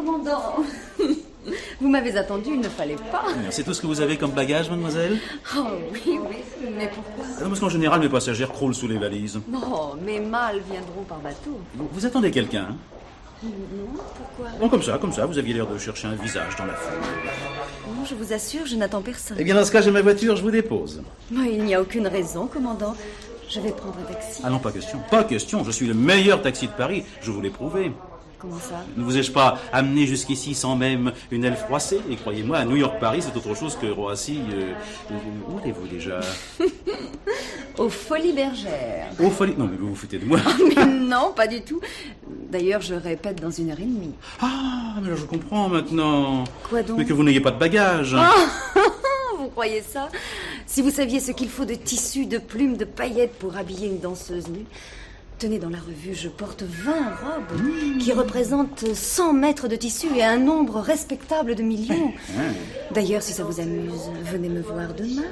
commandant. Vous m'avez attendu, il ne fallait pas. C'est tout ce que vous avez comme bagage, mademoiselle? Oh oui, mais pourquoi? Parce qu'en général, mes passagers croulent sous les valises. Oh, mes mâles viendront par bateau. Vous attendez quelqu'un, hein? Non, pourquoi? Bon, comme ça, vous aviez l'air de chercher un visage dans la foule. Non, je vous assure, je n'attends personne. Eh bien, dans ce cas, j'ai ma voiture, je vous dépose. Mais il n'y a aucune raison, commandant. Je vais prendre un taxi. Ah non, pas question. Pas question, je suis le meilleur taxi de Paris, je vous l'ai prouvé. Comment ça? Ne vous ai-je pas amené jusqu'ici sans même une aile froissée? Et croyez-moi, à New York-Paris, c'est autre chose que Roissy. Où allez-vous déjà? Aux Folies Bergères. Aux Folies... Non, mais vous vous foutez de moi. Mais non, pas du tout. D'ailleurs, je répète dans 1h30. Ah, mais là, je comprends maintenant. Quoi donc? Mais que vous n'ayez pas de bagages. Oh, vous croyez ça? Si vous saviez ce qu'il faut de tissus, de plumes, de paillettes pour habiller une danseuse nue. Tenez, dans la revue, je porte 20 robes qui représentent 100 mètres de tissu et un nombre respectable de millions. D'ailleurs, si ça vous amuse, venez me voir demain.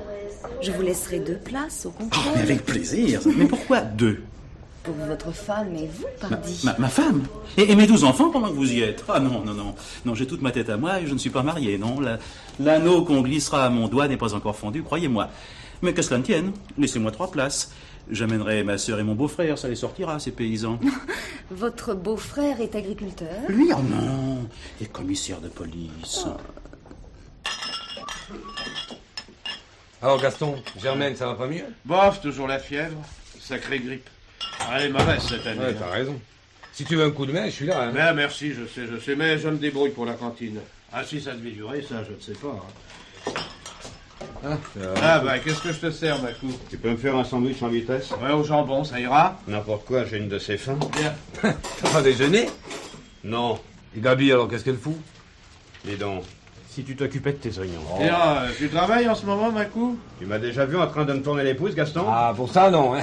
Je vous laisserai 2 places au contrôle. Oh, mais avec plaisir. Mais pourquoi 2? Pour votre femme et vous, pardi. Ma femme et mes 12 enfants pendant que vous y êtes? Ah non, non, non. Non, j'ai toute ma tête à moi et je ne suis pas marié, non. L'anneau qu'on glissera à mon doigt n'est pas encore fondu, croyez-moi. Mais que cela ne tienne, laissez-moi 3 places. J'amènerai ma sœur et mon beau-frère, ça les sortira, ces paysans. Votre beau-frère est agriculteur? Lui, oh non, il est commissaire de police. Alors Gaston, Germaine, ça va pas mieux? Bof, toujours la fièvre. Sacrée grippe. Elle est mauvaise cette année. Ouais, t'as raison. Si tu veux un coup de main, je suis là. Hein. Mais merci, je sais, mais je me débrouille pour la cantine. Ah, si ça devait durer, ça, je ne sais pas. Hein. Bah, qu'est-ce que je te sers, Macou? Tu peux me faire un sandwich en vitesse? Ouais, au jambon, ça ira? N'importe quoi, j'ai une de ces fins. Bien. T'as pas déjeuné? Non, Et Gabi, alors qu'est-ce qu'elle fout? dis donc. Si tu t'occupais de tes oignons. Et là, tu travailles en ce moment, Macou? Tu m'as déjà vu en train de me tourner les pouces, Gaston? Ah, pour ça, non. Hein.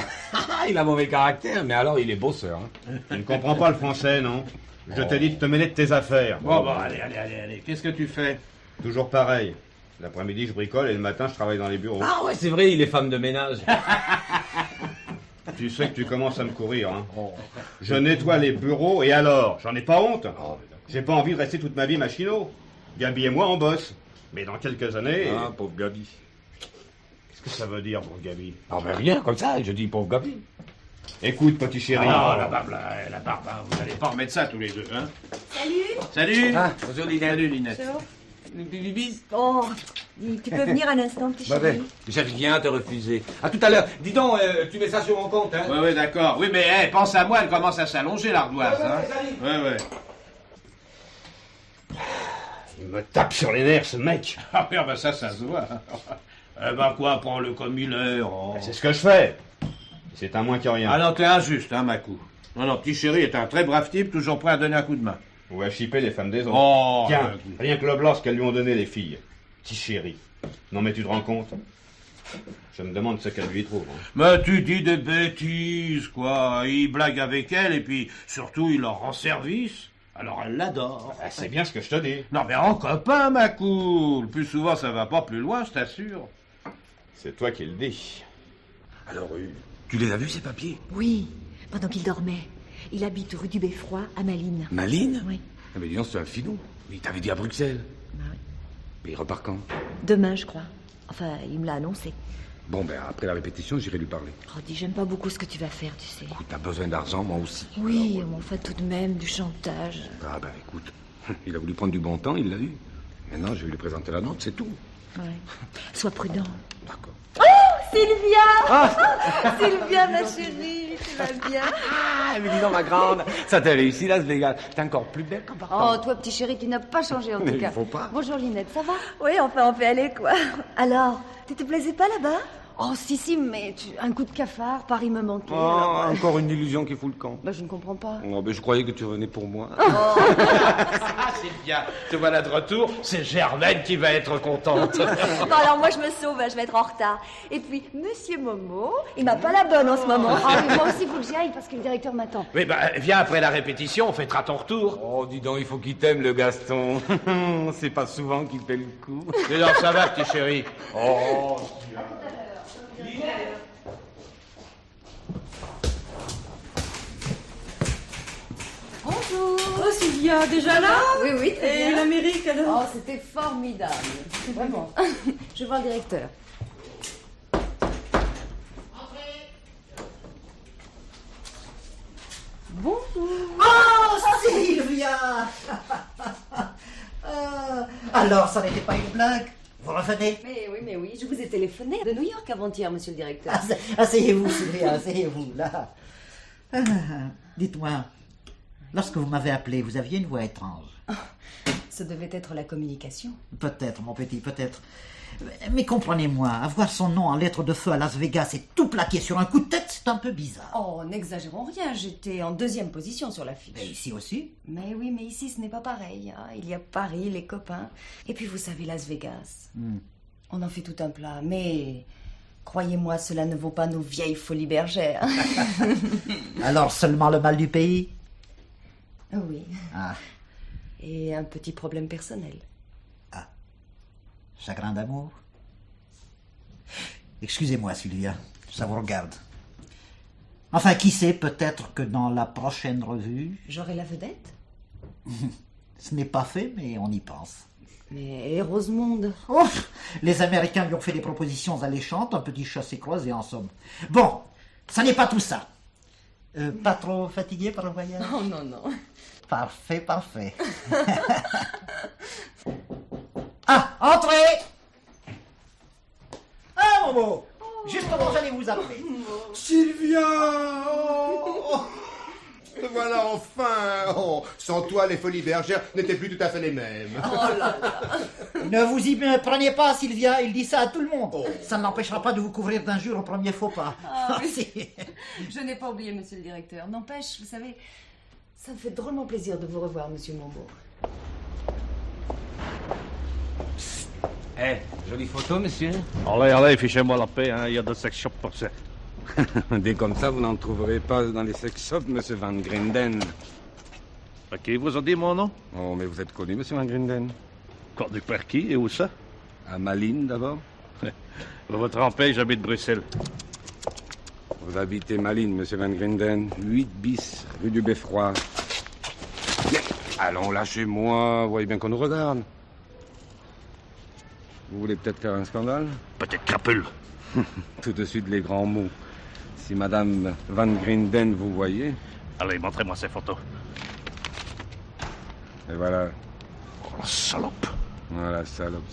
Il a mauvais caractère, mais alors il est bosseur. Hein. Tu ne comprends pas le français, non? Je t'ai dit de te mêler de tes affaires. Bon, allez. Qu'est-ce que tu fais? Toujours pareil. L'après-midi, je bricole et le matin, je travaille dans les bureaux. Ah ouais, c'est vrai, il est femme de ménage. Tu sais que tu commences à me courir, hein? Je nettoie les bureaux et alors? J'en ai pas honte? J'ai pas envie de rester toute ma vie machinot. Gabi et moi, on bosse. Mais dans quelques années... Ah, pauvre Gabi. Qu'est-ce que ça veut dire, pour Gabi? Ah ben rien, comme ça, je dis pauvre Gabi. Écoute, petit chéri. Ah, la barbe, hein. Vous allez pas remettre ça tous les deux, hein? Salut. Ah, bonjour Linette. Salut, Linette. Bibis. Oh, tu peux venir un instant, petit Bah chéri? ben, j'ai rien à te refuser. À tout à l'heure. Dis donc, tu mets ça sur mon compte, hein? Ouais, d'accord. Oui, mais pense à moi, elle commence à s'allonger, l'ardoise, hein? Ouais. Il me tape sur les nerfs, ce mec. Ah, ben ça se voit. Eh ben quoi, prends-le comme il est. Oh. C'est ce que je fais. C'est un moins que rien. Ah non, t'es injuste, hein, Macou. Non, petit chéri est un très brave type, toujours prêt à donner un coup de main. Ou à chipper les femmes des autres. Oh, tiens, rien que le blanc, ce qu'elles lui ont donné, les filles. Petit chéri. Non, mais tu te rends compte? Je me demande ce qu'elle lui trouve. Hein. Mais tu dis des bêtises, quoi. Il blague avec elle, et puis, surtout, il leur rend service. Alors elle l'adore. Ah, c'est bien ce que je te dis. Non, mais en copain, Macou. Le plus souvent, ça va pas plus loin, je t'assure. C'est toi qui le dis. Alors, tu les as vus, ces papiers? Oui, pendant qu'il dormait. Il habite rue du Beffroi, à Malines. Malines? Oui. Ah, mais dis donc, c'est un filou. Il t'avait dit à Bruxelles. Bah oui. Mais il repart quand? Demain, je crois. Enfin, il me l'a annoncé. Bon, ben, après la répétition, j'irai lui parler. Oh, dis, j'aime pas beaucoup ce que tu vas faire, tu sais. Écoute, t'as besoin d'argent, moi aussi. Oui, mais enfin, tout de même, du chantage. Ah, ben, écoute, il a voulu prendre du bon temps, il l'a eu. Maintenant, je vais lui présenter la note, c'est tout. Ouais. Sois prudent. D'accord. Sylvia! Sylvia, ma chérie, tu vas bien? Ah, mais dis donc, ma grande, ça t'a réussi, Las Vegas. T'es encore plus belle qu'en partant. Oh, toi, petit chéri, tu n'as pas changé en Mais tout il cas. faut pas. Bonjour, Linette, ça va? Oui, enfin, on peut aller, quoi. Alors, tu te plaisais pas là-bas? Oh, si, mais un coup de cafard, Paris me manquait. Oh, alors, encore une illusion qui fout le camp. Bah, je ne comprends pas. Oh, ben, je croyais que tu revenais pour moi. Ah, c'est bien. Te voilà de retour. C'est Germaine qui va être contente. Bon, alors moi, je me sauve, je vais être en retard. Et puis, Monsieur Momo, il m'a pas la bonne en ce moment. Ah, mais moi aussi, il faut que j'y aille parce que le directeur m'attend. Oui, viens après la répétition, on fêtera ton retour. Oh, dis donc, il faut qu'il t'aime, le Gaston. C'est pas souvent qu'il fait le coup. Mais non, ça va, petit chéri. Oh, Bonjour. Oh, Sylvia, déjà là? Oui, oui, très Et bien. l'Amérique, alors? Oh, c'était formidable. Vraiment. Je vois le directeur. Bonjour. Oh, Sylvia. Alors, ça n'était pas une blague? Vous revenez? Mais oui, je vous ai téléphoné de New York avant-hier, monsieur le directeur. Asseyez-vous, Sylvia, asseyez-vous, là. Dites-moi, lorsque vous m'avez appelé, vous aviez une voix étrange. Ce devait être la communication. Peut-être, mon petit, peut-être. Mais comprenez-moi, avoir son nom en lettres de feu à Las Vegas et tout plaqué sur un coup de tête, c'est un peu bizarre. Oh, n'exagérons rien, j'étais en 2e position sur l'affiche. Et ici aussi? Mais oui, mais ici ce n'est pas pareil. Hein. Il y a Paris, les copains. Et puis vous savez, Las Vegas. On en fait tout un plat, mais croyez-moi, cela ne vaut pas nos vieilles folies bergères. Alors seulement le mal du pays? Oui. Ah, Et un petit problème personnel. chagrin d'amour? Excusez-moi, Sylvia, ça vous regarde. Enfin, qui sait, peut-être que dans la prochaine revue... J'aurai la vedette? Ce n'est pas fait, mais on y pense. Mais Rosemonde. Oh, les Américains lui ont fait des propositions alléchantes, un petit chassé-croisé en somme. Bon, ça n'est pas tout ça. Pas trop fatigué par le voyage? Oh non, non. Parfait, parfait. Ah, entrez! Ah, Momo! Justement, j'allais vous appeler. Sylvia! Oh, te voilà enfin! Oh, sans toi, les folies bergères n'étaient plus tout à fait les mêmes. Ne vous y prenez pas, Sylvia, il dit ça à tout le monde. Oh. Ça ne m'empêchera pas de vous couvrir d'injures au premier faux pas. Ah, oui. Si. Je n'ai pas oublié, monsieur le directeur. N'empêche, vous savez, ça me fait drôlement plaisir de vous revoir, monsieur Momo. Eh, jolie photo, monsieur. Allez, fichez-moi la paix, hein. Il y a de sex shop pour ça. Des comme ça, vous n'en trouverez pas dans les sex shops, monsieur Van Grinden. Qui vous a dit mon nom? Oh, mais vous êtes connu, monsieur Van Grinden. Conduit par qui et où ça? À Malines, d'abord. Vous vous trompez, j'habite Bruxelles. Vous habitez Malines, monsieur Van Grinden. 8 bis, rue du Beffroi. Mais, allons là chez moi, vous voyez bien qu'on nous regarde. Vous voulez peut-être faire un scandale? Peut-être crapule. Tout de suite les grands mots. Si madame Van Grinden vous voyez... Allez, montrez-moi ces photos. Et voilà. Oh, salope. Voilà, salope.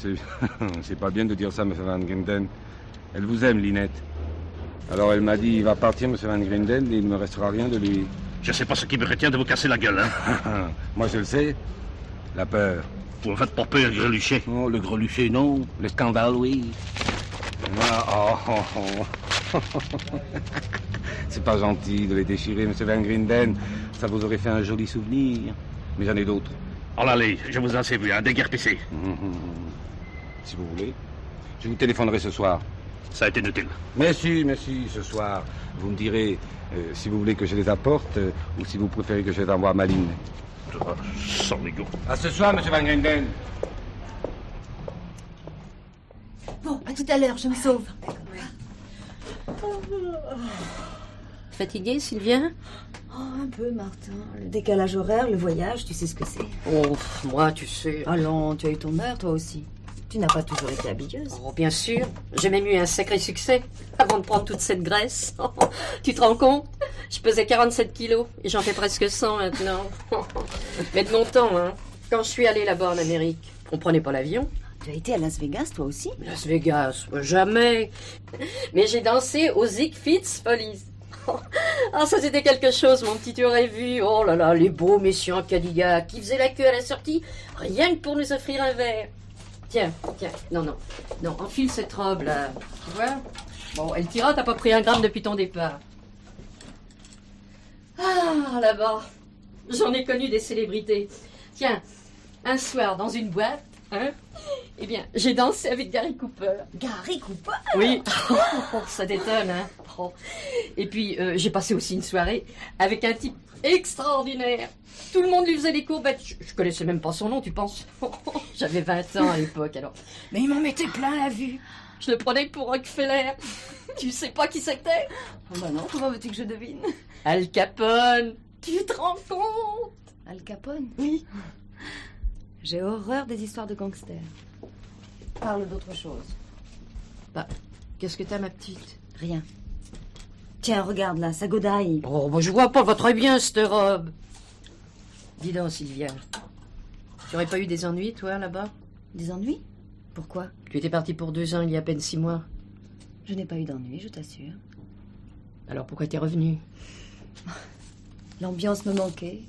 C'est pas bien de dire ça, monsieur Van Grinden. Elle vous aime, Linette. Alors elle m'a dit, il va partir, monsieur Van Grinden, et il ne me restera rien de lui. Je sais pas ce qui me retient de vous casser la gueule, hein. Moi, je le sais. La peur. Vous me faites pas peur, grelucher. Oh, le grelucher, non. Le scandale, oui. Ah, C'est pas gentil de les déchirer, monsieur Van Grinden. Ça vous aurait fait un joli souvenir. Mais j'en ai d'autres. Oh, allez, je vous en sais vu, hein, déguerpissez. Si vous voulez. Je vous téléphonerai ce soir. Ça a été inutile. Mais si, ce soir. Vous me direz si vous voulez que je les apporte ou si vous préférez que je les envoie à Malines. Sans l'ego. À ce soir, monsieur Van Grinden. Bon, à tout à l'heure, je me sauve. Fatiguée, Sylvia? Oh, un peu, Martin. Le décalage horaire, le voyage, tu sais ce que c'est. Oh, moi, tu sais. Allons, tu as eu ton heure, toi aussi. Tu n'as pas toujours été habilleuse. Oh, bien sûr. J'ai même eu un sacré succès avant de prendre toute cette graisse. Tu te rends compte? Je pesais 47 kilos et j'en fais presque 100 maintenant. Mais de mon temps, hein. Quand je suis allée là-bas en Amérique, on prenait pas l'avion. Tu as été à Las Vegas, toi aussi? Las Vegas, jamais. Mais j'ai dansé au Ziegfeld Follies. Ah, ça c'était quelque chose, mon petit, tu aurais vu. Oh là là, les beaux messieurs en Cadillac qui faisaient la queue à la sortie, rien que pour nous offrir un verre. Tiens, non, enfile cette robe là. Tu vois? Bon, elle t'ira, t'as pas pris un gramme depuis ton départ. Ah, là-bas, j'en ai connu des célébrités. Tiens, un soir dans une boîte, hein? Eh bien, j'ai dansé avec Gary Cooper. Gary Cooper? Oui, ça détonne, hein. Oh. Et puis, j'ai passé aussi une soirée avec un type extraordinaire. Tout le monde lui faisait des courbettes. Je connaissais même pas son nom, tu penses? J'avais 20 ans à l'époque, alors. Mais il m'en mettait plein la vue. Je le prenais pour Rockefeller. Tu sais pas qui c'était? Oh bah non, comment veux-tu que je devine? Al Capone. Tu te rends compte? Al Capone? Oui. J'ai horreur des histoires de gangsters. Parle d'autre chose. Bah, qu'est-ce que t'as, ma petite? Rien. Tiens, regarde là, sa godaille. Oh, bah, je vois pas, va très bien, cette robe. Dis donc, Sylvia. Tu aurais pas eu des ennuis, toi, là-bas? Des ennuis? Pourquoi? Tu étais partie pour 2 ans, il y a à peine 6 mois. Je n'ai pas eu d'ennuis, je t'assure. Alors pourquoi t'es revenue? L'ambiance me manquait.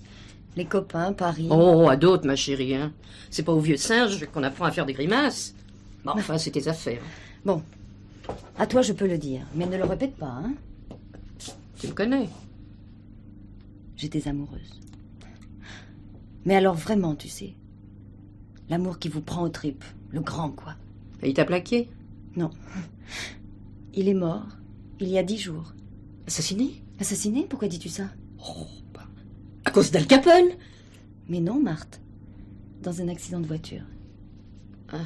Les copains, Paris. Oh, à d'autres, ma chérie, hein. C'est pas au vieux singe qu'on apprend à faire des grimaces. Bon, enfin, c'est tes affaires. Bon, à toi je peux le dire, mais ne le répète pas, hein. Tu me connais. J'étais amoureuse. Mais alors vraiment, tu sais. L'amour qui vous prend aux tripes. Le grand, quoi. Et il t'a plaqué? Non. Il est mort, il y a 10 jours. Assassiné? Assassiné? Pourquoi dis-tu ça? Oh, bah, à cause d'Al Capone? Mais non, Marthe. Dans un accident de voiture. Ah.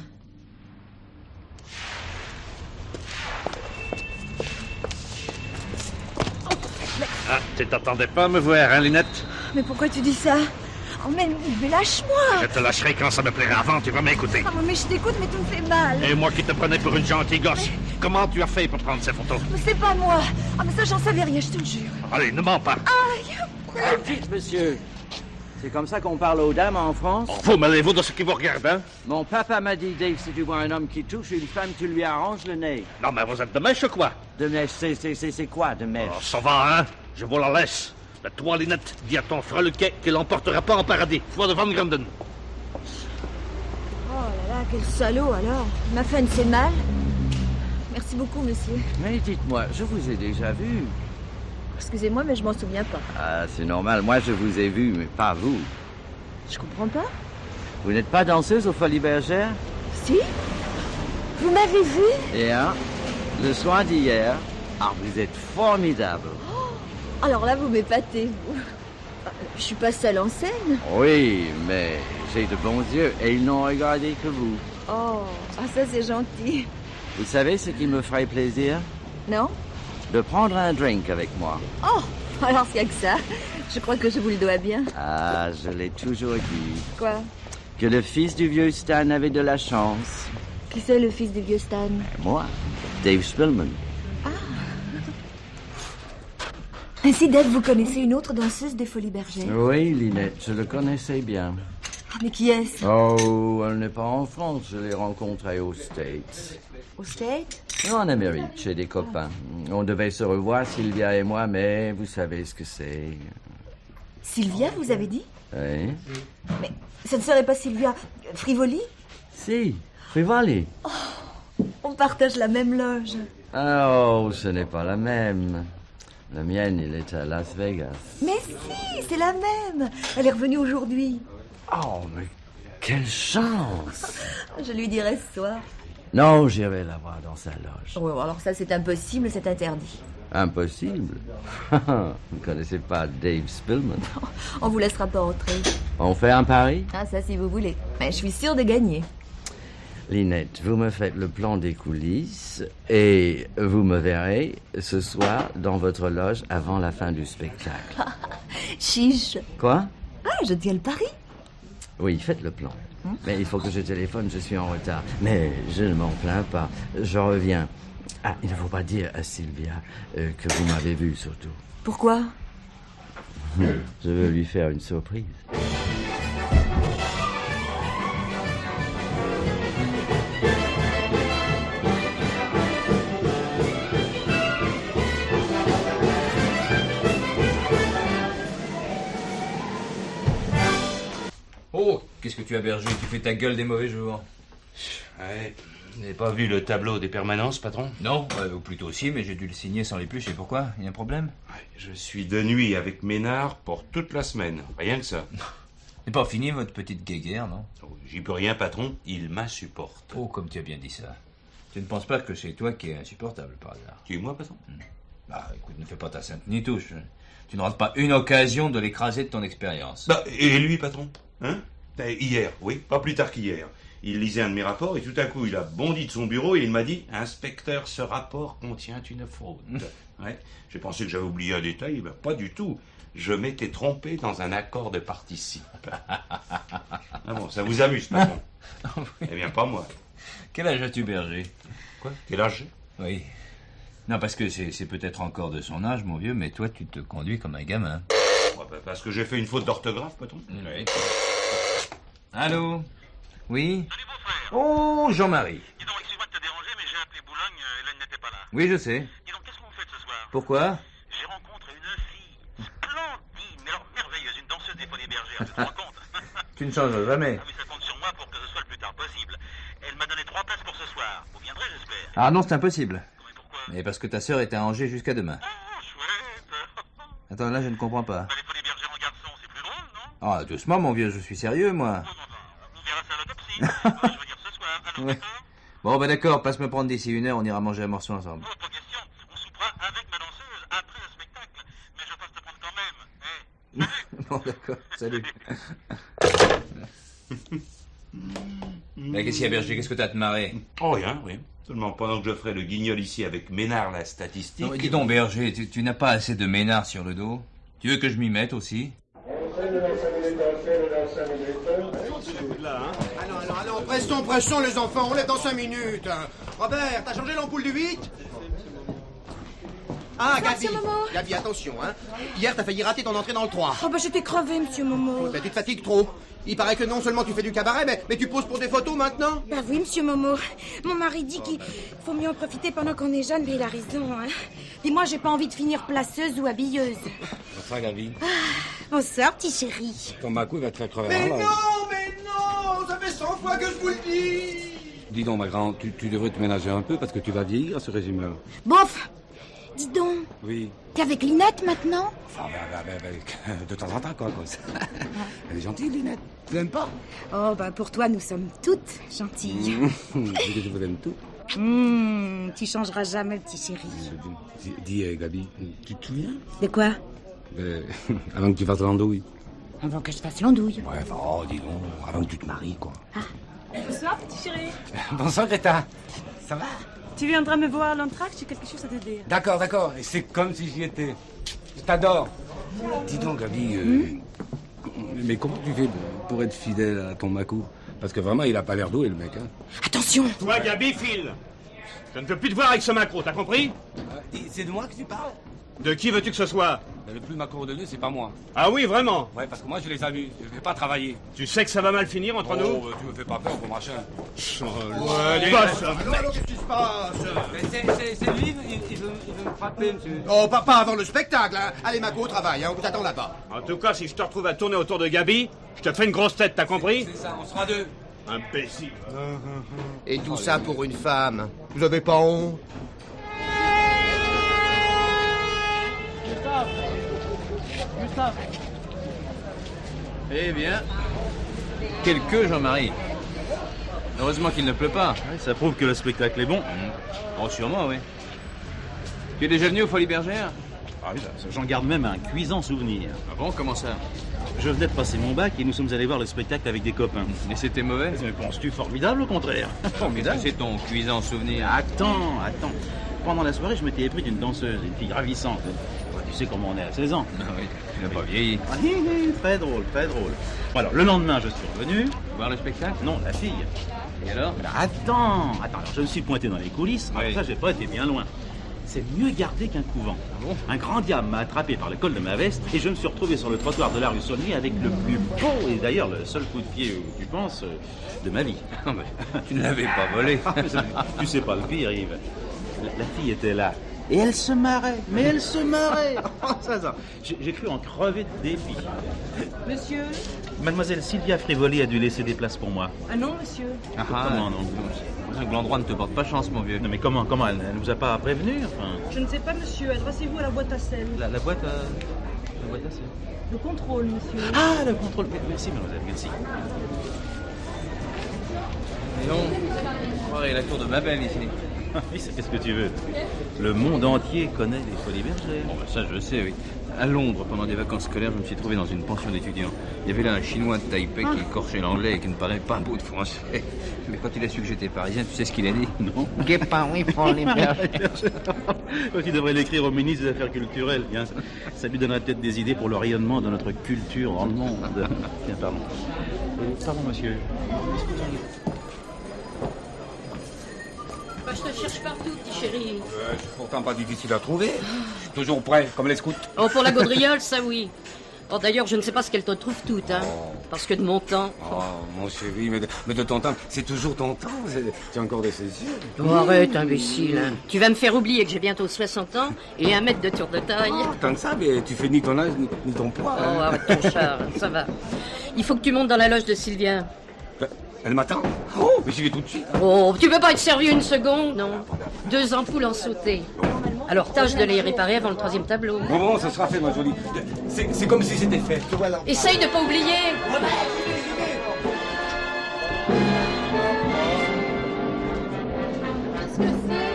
Ah, tu t'attendais pas à me voir, hein, Linette? Mais pourquoi tu dis ça? Oh, mais lâche-moi! Je te lâcherai quand ça me plaira. Avant, tu vas m'écouter. Ah, mais je t'écoute, mais tu me fais mal. Et moi qui te prenais pour une gentille gosse. Comment tu as fait pour prendre ces photos? Mais c'est pas moi. Ah, mais ça, j'en savais rien, je te le jure. Allez, ne mens pas. Vite, monsieur. C'est comme ça qu'on parle aux dames en France? Oh, vous mêlez-vous de ce qui vous regarde, hein? Mon papa m'a dit, Dave, si tu vois un homme qui touche une femme, tu lui arranges le nez. Non, mais vous êtes de mèche ou quoi? De mèche, c'est quoi, de mèche? Oh, ça va, hein? Je vous la laisse. Mais toi, Linette, dis à ton freluquet qu'il l'emportera pas en paradis. Foi de Van Granden. Oh là là, quel salaud alors. Il m'a fait un de ses mal. Merci beaucoup, monsieur. Mais dites-moi, je vous ai déjà vu. Excusez-moi, mais je m'en souviens pas. Ah, c'est normal, moi je vous ai vu, mais pas vous. Je comprends pas. Vous n'êtes pas danseuse aux Folies Bergères? Si? Vous m'avez vu? Et hein, le soir d'hier, ah, vous êtes formidable. Alors là, vous m'épatez, vous. Je suis pas seule en scène. Oui, mais j'ai de bons yeux et ils n'ont regardé que vous. Oh, ah ça c'est gentil. Vous savez ce qui me ferait plaisir? Non? De prendre un drink avec moi. Oh, alors s'il y a que ça, je crois que je vous le dois bien. Ah, je l'ai toujours dit. Quoi? Que le fils du vieux Stan avait de la chance. Qui c'est le fils du vieux Stan? Moi, Dave Spillman. Ainsi, Dave, vous connaissez une autre danseuse des Folies Bergères? Oui, Linette, je le connaissais bien. Mais qui est-ce? Oh, elle n'est pas en France, je l'ai rencontrée aux States. Aux States? En Amérique, chez des copains. On devait se revoir, Sylvia et moi, mais vous savez ce que c'est. Sylvia, vous avez dit? Oui. Mais ça ne serait pas Sylvia Frivoli? Si, Frivoli. On partage la même loge. Oh, ce n'est pas la même. La mienne, il est à Las Vegas. Mais si, c'est la même. Elle est revenue aujourd'hui. Oh, mais quelle chance! Je lui dirai ce soir. Non, j'irai la voir dans sa loge. Oh, alors ça, c'est impossible, c'est interdit. Impossible. Vous ne connaissez pas Dave Spillman. On vous laissera pas entrer. On fait un pari? Ah, ça, si vous voulez. Mais je suis sûre de gagner. Linette, vous me faites le plan des coulisses et vous me verrez ce soir dans votre loge avant la fin du spectacle. Chiche. Quoi? Ah, je tiens le pari. Oui, faites le plan. Mais il faut que je téléphone, je suis en retard. Mais je ne m'en plains pas. Je reviens. Ah, il ne faut pas dire à Sylvia que vous m'avez vu, surtout. Pourquoi? Je veux lui faire une surprise. Oh, qu'est-ce que tu as, Berger? Tu fais ta gueule des mauvais jours. Ouais, vous n'avez pas vu le tableau des permanences, patron? Non, ou plutôt aussi, mais j'ai dû le signer sans les plus, et pourquoi? Il y a un problème? Ouais, je suis de nuit avec Ménard pour toute la semaine, rien que ça. C'est pas fini, votre petite guéguerre, non? Oh, j'y peux rien, patron, il m'insupporte. Oh, comme tu as bien dit ça. Tu ne penses pas que c'est toi qui es insupportable, par hasard? Tu es moi, patron? Bah, écoute, ne fais pas ta sainte ni touche. Tu ne rates pas une occasion de l'écraser de ton expérience. Bah, et lui, patron? Hein? Hier, oui, pas plus tard qu'hier. Il lisait un de mes rapports et tout à coup, il a bondi de son bureau et il m'a dit « Inspecteur, ce rapport contient une faute. » Ouais. J'ai pensé que j'avais oublié un détail, ben, pas du tout. Je m'étais trompé dans un accord de participe. Ah bon, ça vous amuse, patron? Eh bien, pas moi. Quel âge as-tu, Berger? Quoi? Quel âge? Oui. Non, parce que c'est peut-être encore de son âge, mon vieux, mais toi, tu te conduis comme un gamin. Ouais, ben, parce que j'ai fait une faute d'orthographe, patron. Oui. Allô? Oui? Salut, beau-frère. Oh, Jean-Marie. Dis donc, excuse-moi de te déranger, mais j'ai appelé Boulogne, Hélène n'était pas là. Oui, je sais. Dis donc, qu'est-ce qu'on fait ce soir? Pourquoi? J'ai rencontré une fille splendide, mais alors merveilleuse, une danseuse des Folies Bergères, tu te rends compte? Tu ne changeras jamais. Ah oui, ça compte sur moi pour que ce soit le plus tard possible. Elle m'a donné 3 places pour ce soir. Vous viendrez, j'espère. Ah non, c'est impossible. Mais pourquoi? Mais parce que ta sœur est à Angers jusqu'à demain. Oh, chouette. Attends, là, je ne comprends pas. Bah, les Folies Bergères en garçon, c'est plus drôle, non? Ah, doucement, mon vieux, je suis sérieux, moi. On verra ça à l'autopsie. Je veux dire ce soir. Alors, Ouais. d'accord? Bon, bah d'accord, passe me prendre d'ici 1 heure, on ira manger un morceau ensemble. Oh, pas question. On soupera avec ma danseuse après le spectacle. Mais je passe te prendre quand même. Salut. Bon, d'accord, salut. Mais qu'est-ce qu'il y a, Berger? Qu'est-ce que t'as à te marrer? Oh, rien, oui. Seulement pendant que je ferai le guignol ici avec Ménard, la statistique... Non, dis donc, Berger, tu n'as pas assez de ménard sur le dos? Tu veux que je m'y mette aussi? Allons, pressons, les enfants, on lève dans 5 minutes. Robert, t'as changé l'ampoule du 8? Ah, Gabi, Gabi, attention, hein. Hier, t'as failli rater ton entrée dans le 3. Oh, bah, j'étais crevée, monsieur Momo. Ben, tu te fatigues trop. Il paraît que non seulement tu fais du cabaret, mais tu poses pour des photos maintenant. Bah oui, monsieur Momo. Mon mari dit qu'il faut mieux en profiter pendant qu'on est jeune, mais il a raison, hein. Et moi, j'ai pas envie de finir placeuse ou habilleuse. Bonsoir, Gabi. Bonsoir, petit chéri. Ton Macou, il va te faire crever. Mais non, ça fait 100 fois que je vous le dis. Dis donc, ma grande, tu devrais te ménager un peu parce que tu vas vieillir à ce régime-là. Bof, dis donc, Oui. t'es avec Linette maintenant? Enfin, de temps en temps, quoi. Elle est gentille, Linette. Tu l'aimes pas? Oh, bah pour toi, nous sommes toutes gentilles. Je vous aime tout. Tu changeras jamais, petit chéri. Dis, Gabi, tu te souviens? De quoi? Avant que tu fasses l'andouille. Avant que je fasse l'andouille. Ouais, oh, dis donc, avant que tu te maries, quoi. Bonsoir, petit chéri. Bonsoir, Greta. Ça va? Tu viendras me voir à l'entracte, j'ai quelque chose à te dire. D'accord. Et c'est comme si j'y étais. Je t'adore. Dis donc, Gabi, mais comment tu fais pour être fidèle à ton Macou? Parce que vraiment, il a pas l'air doué, le mec, hein. Attention! Toi, Gabi, file. Je ne veux plus te voir avec ce macro, t'as compris? C'est de moi que tu parles? De qui veux-tu que ce soit? Le plus macro de deux, c'est pas moi. Ah oui, vraiment? Ouais, parce que moi, je les amuse. Je vais pas travailler. Tu sais que ça va mal finir entre nous? Tu me fais pas peur, mon machin. Ouais, bosse. Alors, qu'est-ce qui se passe? C'est lui, il veut me frapper, monsieur. Oh, pas avant le spectacle, hein. Allez, Mako, au travail, hein. On vous attend là-bas. En tout cas, si je te retrouve à tourner autour de Gabi, je te fais une grosse tête, t'as compris? C'est ça, on sera deux. Imbécile. Et tout ça pour une femme. Vous avez pas honte? Gustave. Eh bien, quel queue, Jean-Marie. Heureusement qu'il ne pleut pas. Ouais, ça prouve que le spectacle est bon. Oh, sûrement, oui. Tu es déjà venu aux Folies Bergères? Ah oui, j'en garde même un cuisant souvenir. Ah bon, comment ça? Je venais de passer mon bac et nous sommes allés voir le spectacle avec des copains. Et c'était mauvais? Mais penses-tu formidable, au contraire? Formidable? C'est ton cuisant souvenir. Attends. Pendant la soirée, je m'étais épris d'une danseuse, une fille ravissante. Tu sais comment on est à 16 ans. Ah oui, tu n'as pas vieilli. Ah, très drôle. Bon, alors, le lendemain, je suis revenu. Voir le spectacle? Non, la fille. Et alors? Attends, alors, je me suis pointé dans les coulisses. Oui. Alors ça, j'ai pas été bien loin. C'est mieux gardé qu'un couvent. Ah bon? Un grand diable m'a attrapé par le col de ma veste et je me suis retrouvé sur le trottoir de la rue Saulnier avec le plus beau et d'ailleurs le seul coup de pied, tu penses, de ma vie. Tu ne l'avais pas volé. Tu sais pas le pire, Yves. La fille était là. Et elle se marrait. Ça. J'ai cru en crever de dépit. Monsieur? Mademoiselle Sylvia Frivoli a dû laisser des places pour moi. Ah non, monsieur. Comment non? L'endroit ne te porte pas chance, mon vieux. Non mais comment elle nous a pas prévenu, enfin. Je ne sais pas, monsieur. Adressez-vous à la boîte à sel. La boîte à sel. Le contrôle, monsieur. Ah, le contrôle. Merci, mademoiselle, merci. Et non, on croirait la tour de ma belle ici. Oui, qu'est-ce que tu veux? Le monde entier connaît les Folies Bergères. Bon, bah, ça, je le sais, oui. À Londres, pendant des vacances scolaires, je me suis trouvé dans une pension d'étudiants. Il y avait là un Chinois de Taipei qui écorchait l'anglais et qui ne parlait pas un bout de français. Mais quand il a su que j'étais parisien, tu sais ce qu'il a dit? Non. Paris pour les bergères. Tu devrais l'écrire au ministre des Affaires culturelles. Bien. Ça lui donnerait peut-être des idées pour le rayonnement de notre culture dans le monde. Tiens, pardon. Pardon, monsieur. Bah, je te cherche partout, petit chéri. C'est pourtant pas difficile à trouver. Je suis toujours prêt, comme les scouts. Oh, pour la gaudriole, ça oui. Oh, d'ailleurs, je ne sais pas ce qu'elle te trouve toute, hein. Parce que de mon temps... Oh, mon chéri, mais de ton temps, c'est toujours ton temps. Tu as encore des césures. Oh, arrête, imbécile. Hein. Tu vas me faire oublier que j'ai bientôt 60 ans et 1 mètre de tour de taille. Oh, tant que ça, mais tu fais ni ton âge, ni ton poids. Oh, arrête ton char, ça va. Il faut que tu montes dans la loge de Sylvia. Elle m'attend? Oh, mais j'y vais tout de suite. Oh, tu veux pas être sérieux une seconde? Non. 2 ampoules en sauté. Alors tâche de les réparer avant le 3e tableau. Bon, ça sera fait, ma jolie. C'est comme si c'était fait. Voilà. Essaye de pas oublier. Qu'est-ce que c'est?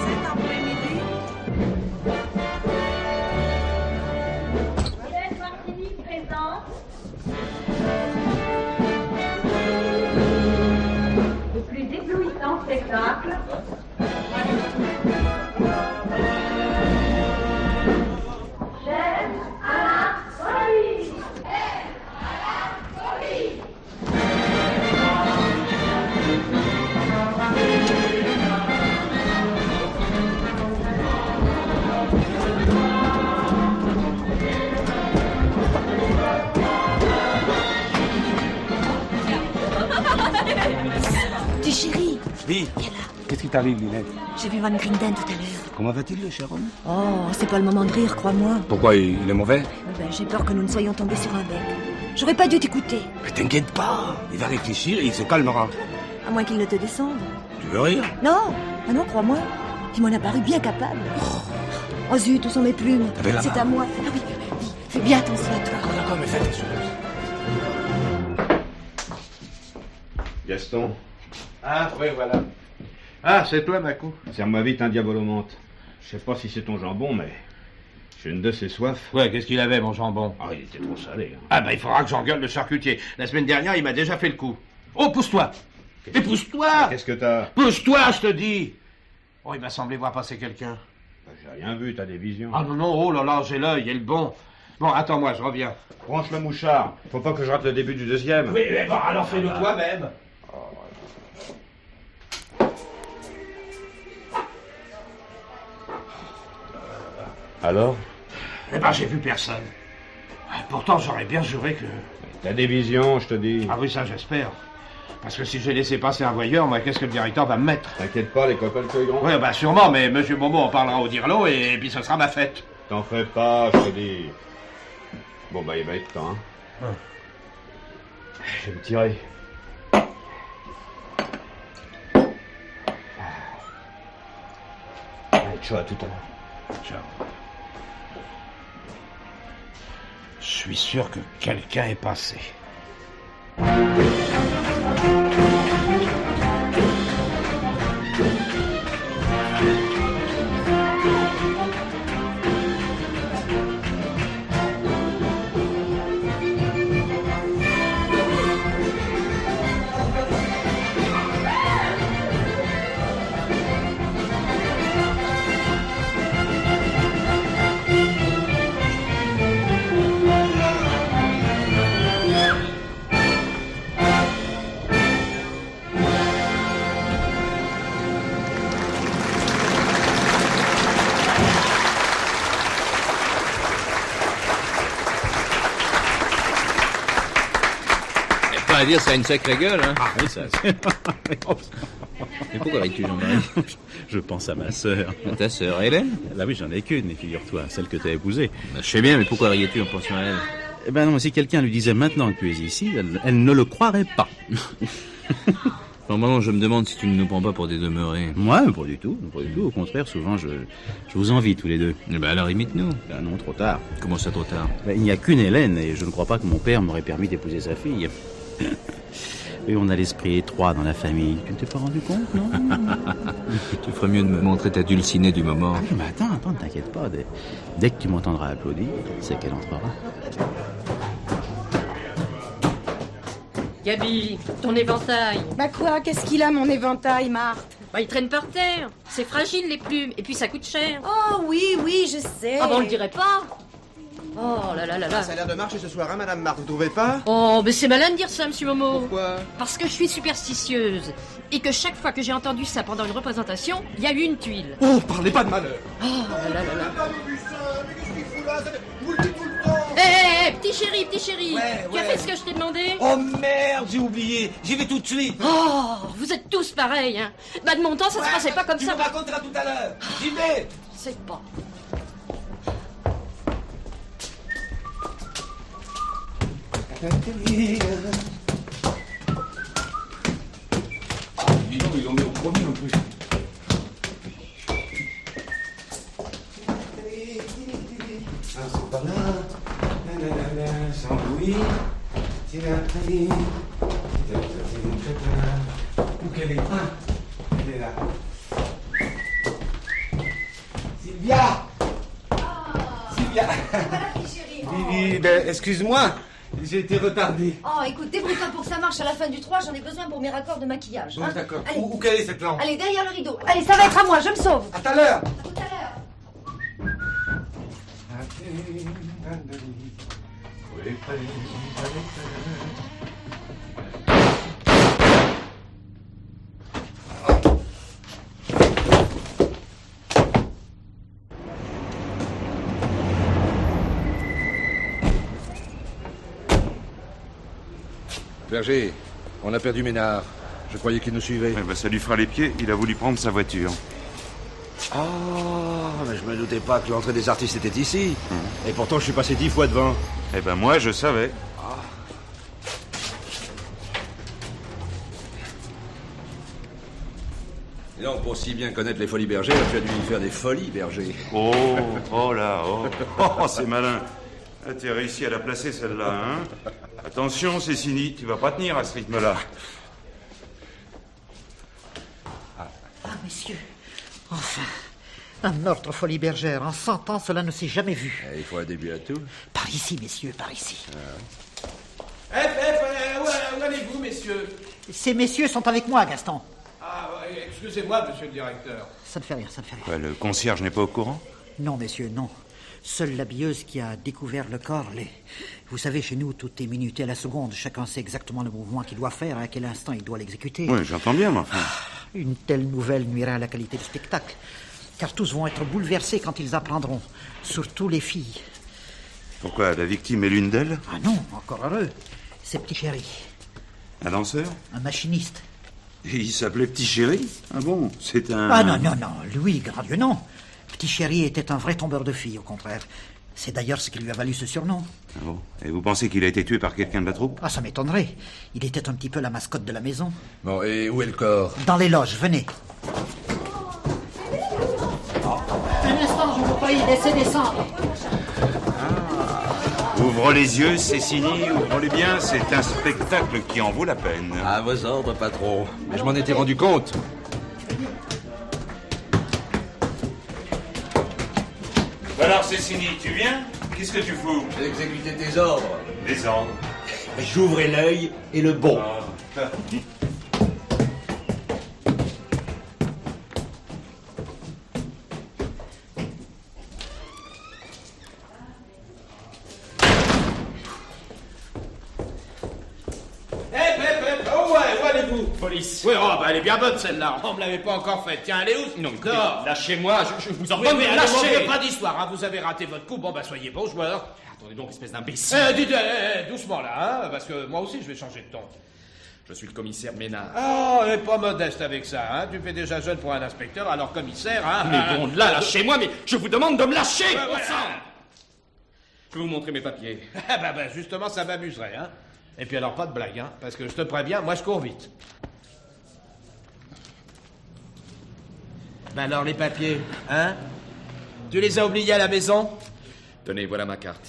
Cet après-midi. Modèle Martini présente. Le plus éblouissant spectacle. J'aime à la folie. J'aime à la folie. Petit chéri, Oui. Qu'est-ce qui t'arrive, Lynette? j'ai vu Van Grinden tout à l'heure. Comment va-t-il, le cher homme? Oh, c'est pas le moment de rire, crois-moi. Pourquoi, il est mauvais? Ben, j'ai peur que nous ne soyons tombés sur un bec. J'aurais pas dû t'écouter, Mais t'inquiète pas, il va réfléchir et il se calmera. à moins qu'il ne te descende. Tu veux rire? Non, ah non, crois-moi. Il m'en a paru bien capable. Oh zut, où sont mes plumes? Avec la C'est main. à moi. Ah oui, fais bien attention à toi. D'accord, mais fais attention. Gaston. Ah, oui, voilà. Ah, c'est toi, Macou. Serre-moi vite un diabolomante. Je sais pas si c'est ton jambon, mais j'ai une de ces soifs. Ouais, qu'est-ce qu'il avait, mon jambon? Ah, il était trop salé. Hein. Ah, bah, il faudra que j'engueule le charcutier. La semaine dernière, il m'a déjà fait le coup. Oh, pousse-toi! Mais pousse-toi! Qu'est-ce que t'as? Pousse-toi, je te dis! Oh, il m'a semblé voir passer quelqu'un. Bah, j'ai rien vu, t'as des visions. Ah non, non, oh là là, j'ai l'œil, il est le bon. Bon, attends-moi, je reviens. Branche le mouchard. Faut pas que je rate le début du deuxième. Oui, mais bon, alors fais-le toi-même. Alors? Eh ben, j'ai vu personne. Pourtant, j'aurais bien juré que... T'as des visions, je te dis. Ah oui, ça, j'espère. Parce que si j'ai laissé passer un voyeur, moi, qu'est-ce que le directeur va me mettre? T'inquiète pas, les copains, le feu est grand. Oui, bah sûrement, mais Monsieur Momo en parlera au dirlo et puis ce sera ma fête. T'en fais pas, je te dis. Bon, bah, il va être temps, hein. Je vais me tirer. Allez, ciao, à tout à l'heure. Ciao. Je suis sûr que quelqu'un est passé. Pas à dire, ça a une sacrée gueule, hein. Ah oui, ça. Mais pourquoi ris-tu, Jean-Marie? Je pense à ma sœur. Ta sœur, Hélène? Là oui, j'en ai qu'une, et figure-toi, celle que t'as épousée. Je sais bien, mais pourquoi riais-tu en pensant à elle? Eh ben non, si quelqu'un lui disait maintenant que tu es ici, elle ne le croirait pas. Normalement, je me demande si tu ne nous prends pas pour des demeurés. Moi, pas du tout, pas du tout. Au contraire, souvent, je vous envie tous les deux. Eh ben alors imite-nous. Ben non, trop tard. Comment ça, trop tard? Ben, il n'y a qu'une Hélène, et je ne crois pas que mon père m'aurait permis d'épouser sa fille. Et on a l'esprit étroit dans la famille. Tu ne t'es pas rendu compte, non? Tu ferais mieux de me montrer ta dulcinée du moment. Mais attends, ne t'inquiète pas. Dès que tu m'entendras applaudir, c'est qu'elle entrera. Gabi, ton éventail. Bah quoi? Qu'est-ce qu'il a, mon éventail, Marthe? Bah, il traîne par terre. C'est fragile, les plumes. Et puis, ça coûte cher. Oh oui, je sais. Ah bah, on le dirait pas. Oh là là là là. Ça a l'air de marcher ce soir, hein, Madame Marthe, vous trouvez pas? Oh, mais c'est malin de dire ça, monsieur Momo. Pourquoi? Parce que je suis superstitieuse. Et que chaque fois que j'ai entendu ça pendant une représentation, il y a eu une tuile. Oh, parlez pas de malheur. Oh là là là là. Mais qu'est-ce qu'il fout là? Vous le dites tout le temps. Hé, petit chéri. Ouais, Tu as fait ce que je t'ai demandé? Oh merde, j'ai oublié. J'y vais tout de suite. Oh, vous êtes tous pareils, hein. Bah, de mon temps, ça se passait pas comme tu ça. me raconteras tout à l'heure. J'y vais. C'est pas. Dis donc, ils ont mis au premier en plus. Ah, c'est pas là. Sans bruit. Où qu'elle est? Elle est là. Sylvia! Sylvia! Vivi, ben, excuse-moi. J'ai été retardé. Oh, écoute, débrouille-toi pour que ça marche à la fin du 3, j'en ai besoin pour mes raccords de maquillage. Bon, Hein. d'accord. Allez. Où quelle est cette lampe? Allez, derrière le rideau. Allez, ça va être à moi, je me sauve. À tout à l'heure. À tout à l'heure. Berger, on a perdu Ménard. Je croyais qu'il nous suivait. Eh ben, ça lui fera les pieds. Il a voulu prendre sa voiture. Ah, mais je me doutais pas que l'entrée des artistes était ici. Et pourtant, je suis passé 10 fois devant. Eh ben, moi, je savais. Et donc, pour si bien connaître les folies Berger, tu as dû y faire des folies Berger. Oh là, oh, c'est malin. Ah, tu as réussi à la placer, celle-là, hein? Attention, Cécini, tu vas pas tenir à ce rythme-là. Ah, messieurs, enfin, un meurtre folie bergère. En 100 ans, cela ne s'est jamais vu. Il faut un début à tout. Par ici, messieurs, par ici. Où allez-vous, messieurs? Ces messieurs sont avec moi, Gaston. Ah, excusez-moi, monsieur le directeur. Ça ne fait rien, ça ne fait rien. Ouais, le concierge n'est pas au courant? Non, messieurs, non. Seule l'habilleuse qui a découvert le corps l'est. Vous savez, chez nous, tout est minuté à la seconde. Chacun sait exactement le mouvement qu'il doit faire et à quel instant il doit l'exécuter. Oui, j'entends bien, mais enfin... Une telle nouvelle nuira à la qualité du spectacle. Car tous vont être bouleversés quand ils apprendront. Surtout les filles. Pourquoi, la victime est l'une d'elles? Ah non, encore heureux. C'est Petit Chéri. Un danseur? Un machiniste. Et il s'appelait Petit Chéri? Ah bon? C'est un... Ah non, lui, grand Dieu, non. Petit Chéri était un vrai tombeur de filles, au contraire. C'est d'ailleurs ce qui lui a valu ce surnom. Ah bon? Et vous pensez qu'il a été tué par quelqu'un de la troupe? Ah, ça m'étonnerait. Il était un petit peu la mascotte de la maison. Bon, et où est le corps? Dans les loges, venez. Un instant, je vous prie, laissez descendre. Ouvre les yeux, Cécini, ouvre-les bien. C'est un spectacle qui en vaut la peine. À vos ordres, patron. Mais je m'en étais rendu compte. Alors, Cécini, tu viens? Qu'est-ce que tu fous? J'ai exécuté tes ordres. Les ordres. Mais j'ouvrais l'œil et le bon. Où allez-vous? Police. Oui, oh, bah elle est bien bonne celle-là. On me l'avait pas encore faite. Tiens, elle est où? Non, écoutez, dehors. lâchez-moi, je vous en Oui, demande mais de lâchez. lâcher. Pas d'histoire, hein. Vous avez raté votre coup. Bon, bah soyez bon joueur. Attendez donc, espèce d'imbécile. Dites, doucement là, hein, parce que moi aussi je vais changer de ton. Je suis le commissaire Ménard. Oh, elle est pas modeste avec ça, hein. Tu fais déjà jeune pour un inspecteur, alors commissaire, hein. Mais bon, là, lâchez-moi, mais je vous demande de me lâcher, Ouais, bon ouais. sang. Je vais vous montrer mes papiers. bah, justement, ça m'amuserait, hein. Et puis alors, pas de blague, hein, parce que je te préviens, moi je cours vite. Ben alors, les papiers, hein? Tu les as oubliés à la maison? Tenez, voilà ma carte.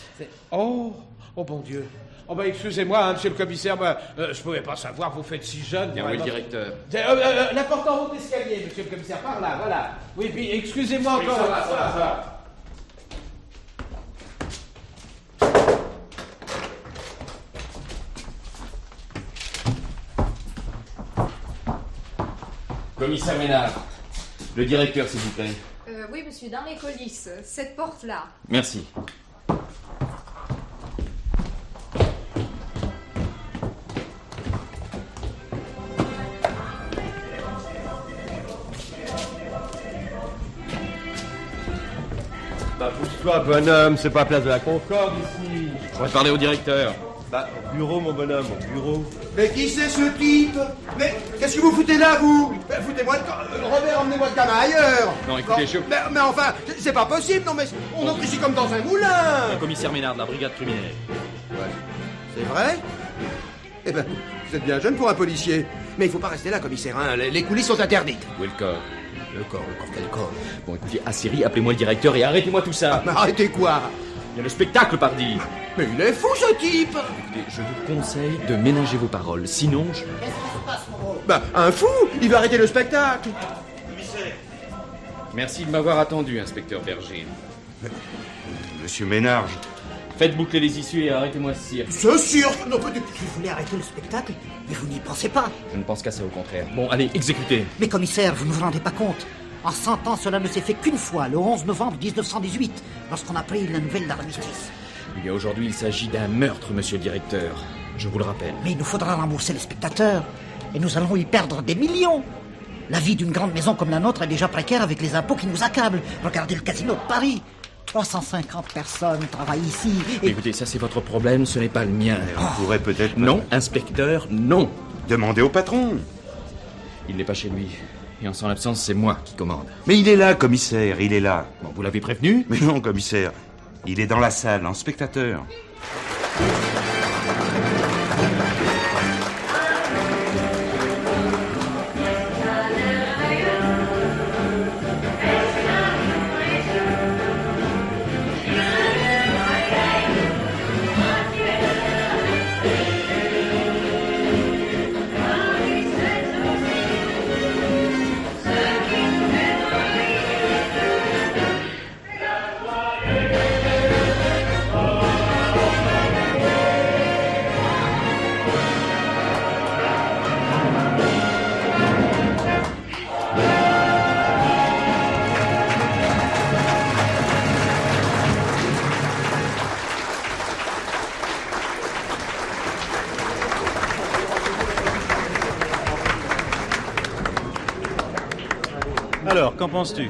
Oh bon Dieu. Oh bah excusez-moi, hein, monsieur le commissaire, je pouvais pas savoir, vous faites si jeune. Bien, oui, le directeur. La porte en haut de l'escalier, monsieur le commissaire, par là, voilà. Oui, puis excusez-moi encore. ça va. Commissaire Ménard, le directeur, s'il vous plaît. Oui, monsieur, dans les coulisses, cette porte-là. Merci. Bah, pousse-toi, bonhomme, c'est pas place de la Concorde ici. Je voudrais parler au directeur. Bah, au bureau, mon bonhomme, au bureau. Mais qui c'est ce type? Mais qu'est-ce que vous foutez là, vous? Foutez-moi Robert, emmenez-moi le gamin ailleurs. Non, écoutez, je... Mais enfin, c'est pas possible, non mais on entre ici comme dans un moulin. Le commissaire Ménard de la brigade criminelle. Ouais. C'est vrai? Eh ben, vous êtes bien jeune pour un policier. Mais il faut pas rester là, commissaire, hein. Les coulisses sont interdites. Où est le corps? Le corps, quel corps? Bon, écoutez, Assiri, appelez-moi le directeur et arrêtez-moi tout ça. Mais arrêtez quoi? Il y a le spectacle, pardi. Mais il est fou, ce type. Écoutez, je vous conseille de ménager vos paroles, sinon je... Qu'est-ce qui se passe, Moreau? Bah, un fou. Il va arrêter le spectacle. Merci de m'avoir attendu, inspecteur Berger. Monsieur Ménard, Faites boucler les issues et arrêtez-moi ce cirque. Ce cirque? Non, peut-être... Vous voulez arrêter le spectacle? Mais vous n'y pensez pas. Je ne pense qu'à ça, au contraire. Bon, allez, exécutez. Mais commissaire, vous ne vous rendez pas compte. En 100 ans, cela ne s'est fait qu'une fois, le 11 novembre 1918, lorsqu'on a pris la nouvelle d'armistice. Et aujourd'hui, il s'agit d'un meurtre, monsieur le directeur. Je vous le rappelle. Mais il nous faudra rembourser les spectateurs. Et nous allons y perdre des millions. La vie d'une grande maison comme la nôtre est déjà précaire avec les impôts qui nous accablent. Regardez le casino de Paris. 350 personnes travaillent ici. Et... Écoutez, ça c'est votre problème, ce n'est pas le mien. On pourrait peut-être... Non, inspecteur, non. Demandez au patron. Il n'est pas chez lui. Et en son absence, c'est moi qui commande. Mais il est là, commissaire, il est là. Bon, vous l'avez prévenu? Mais non, commissaire. Il est dans la salle, en spectateur. Alors, qu'en penses-tu?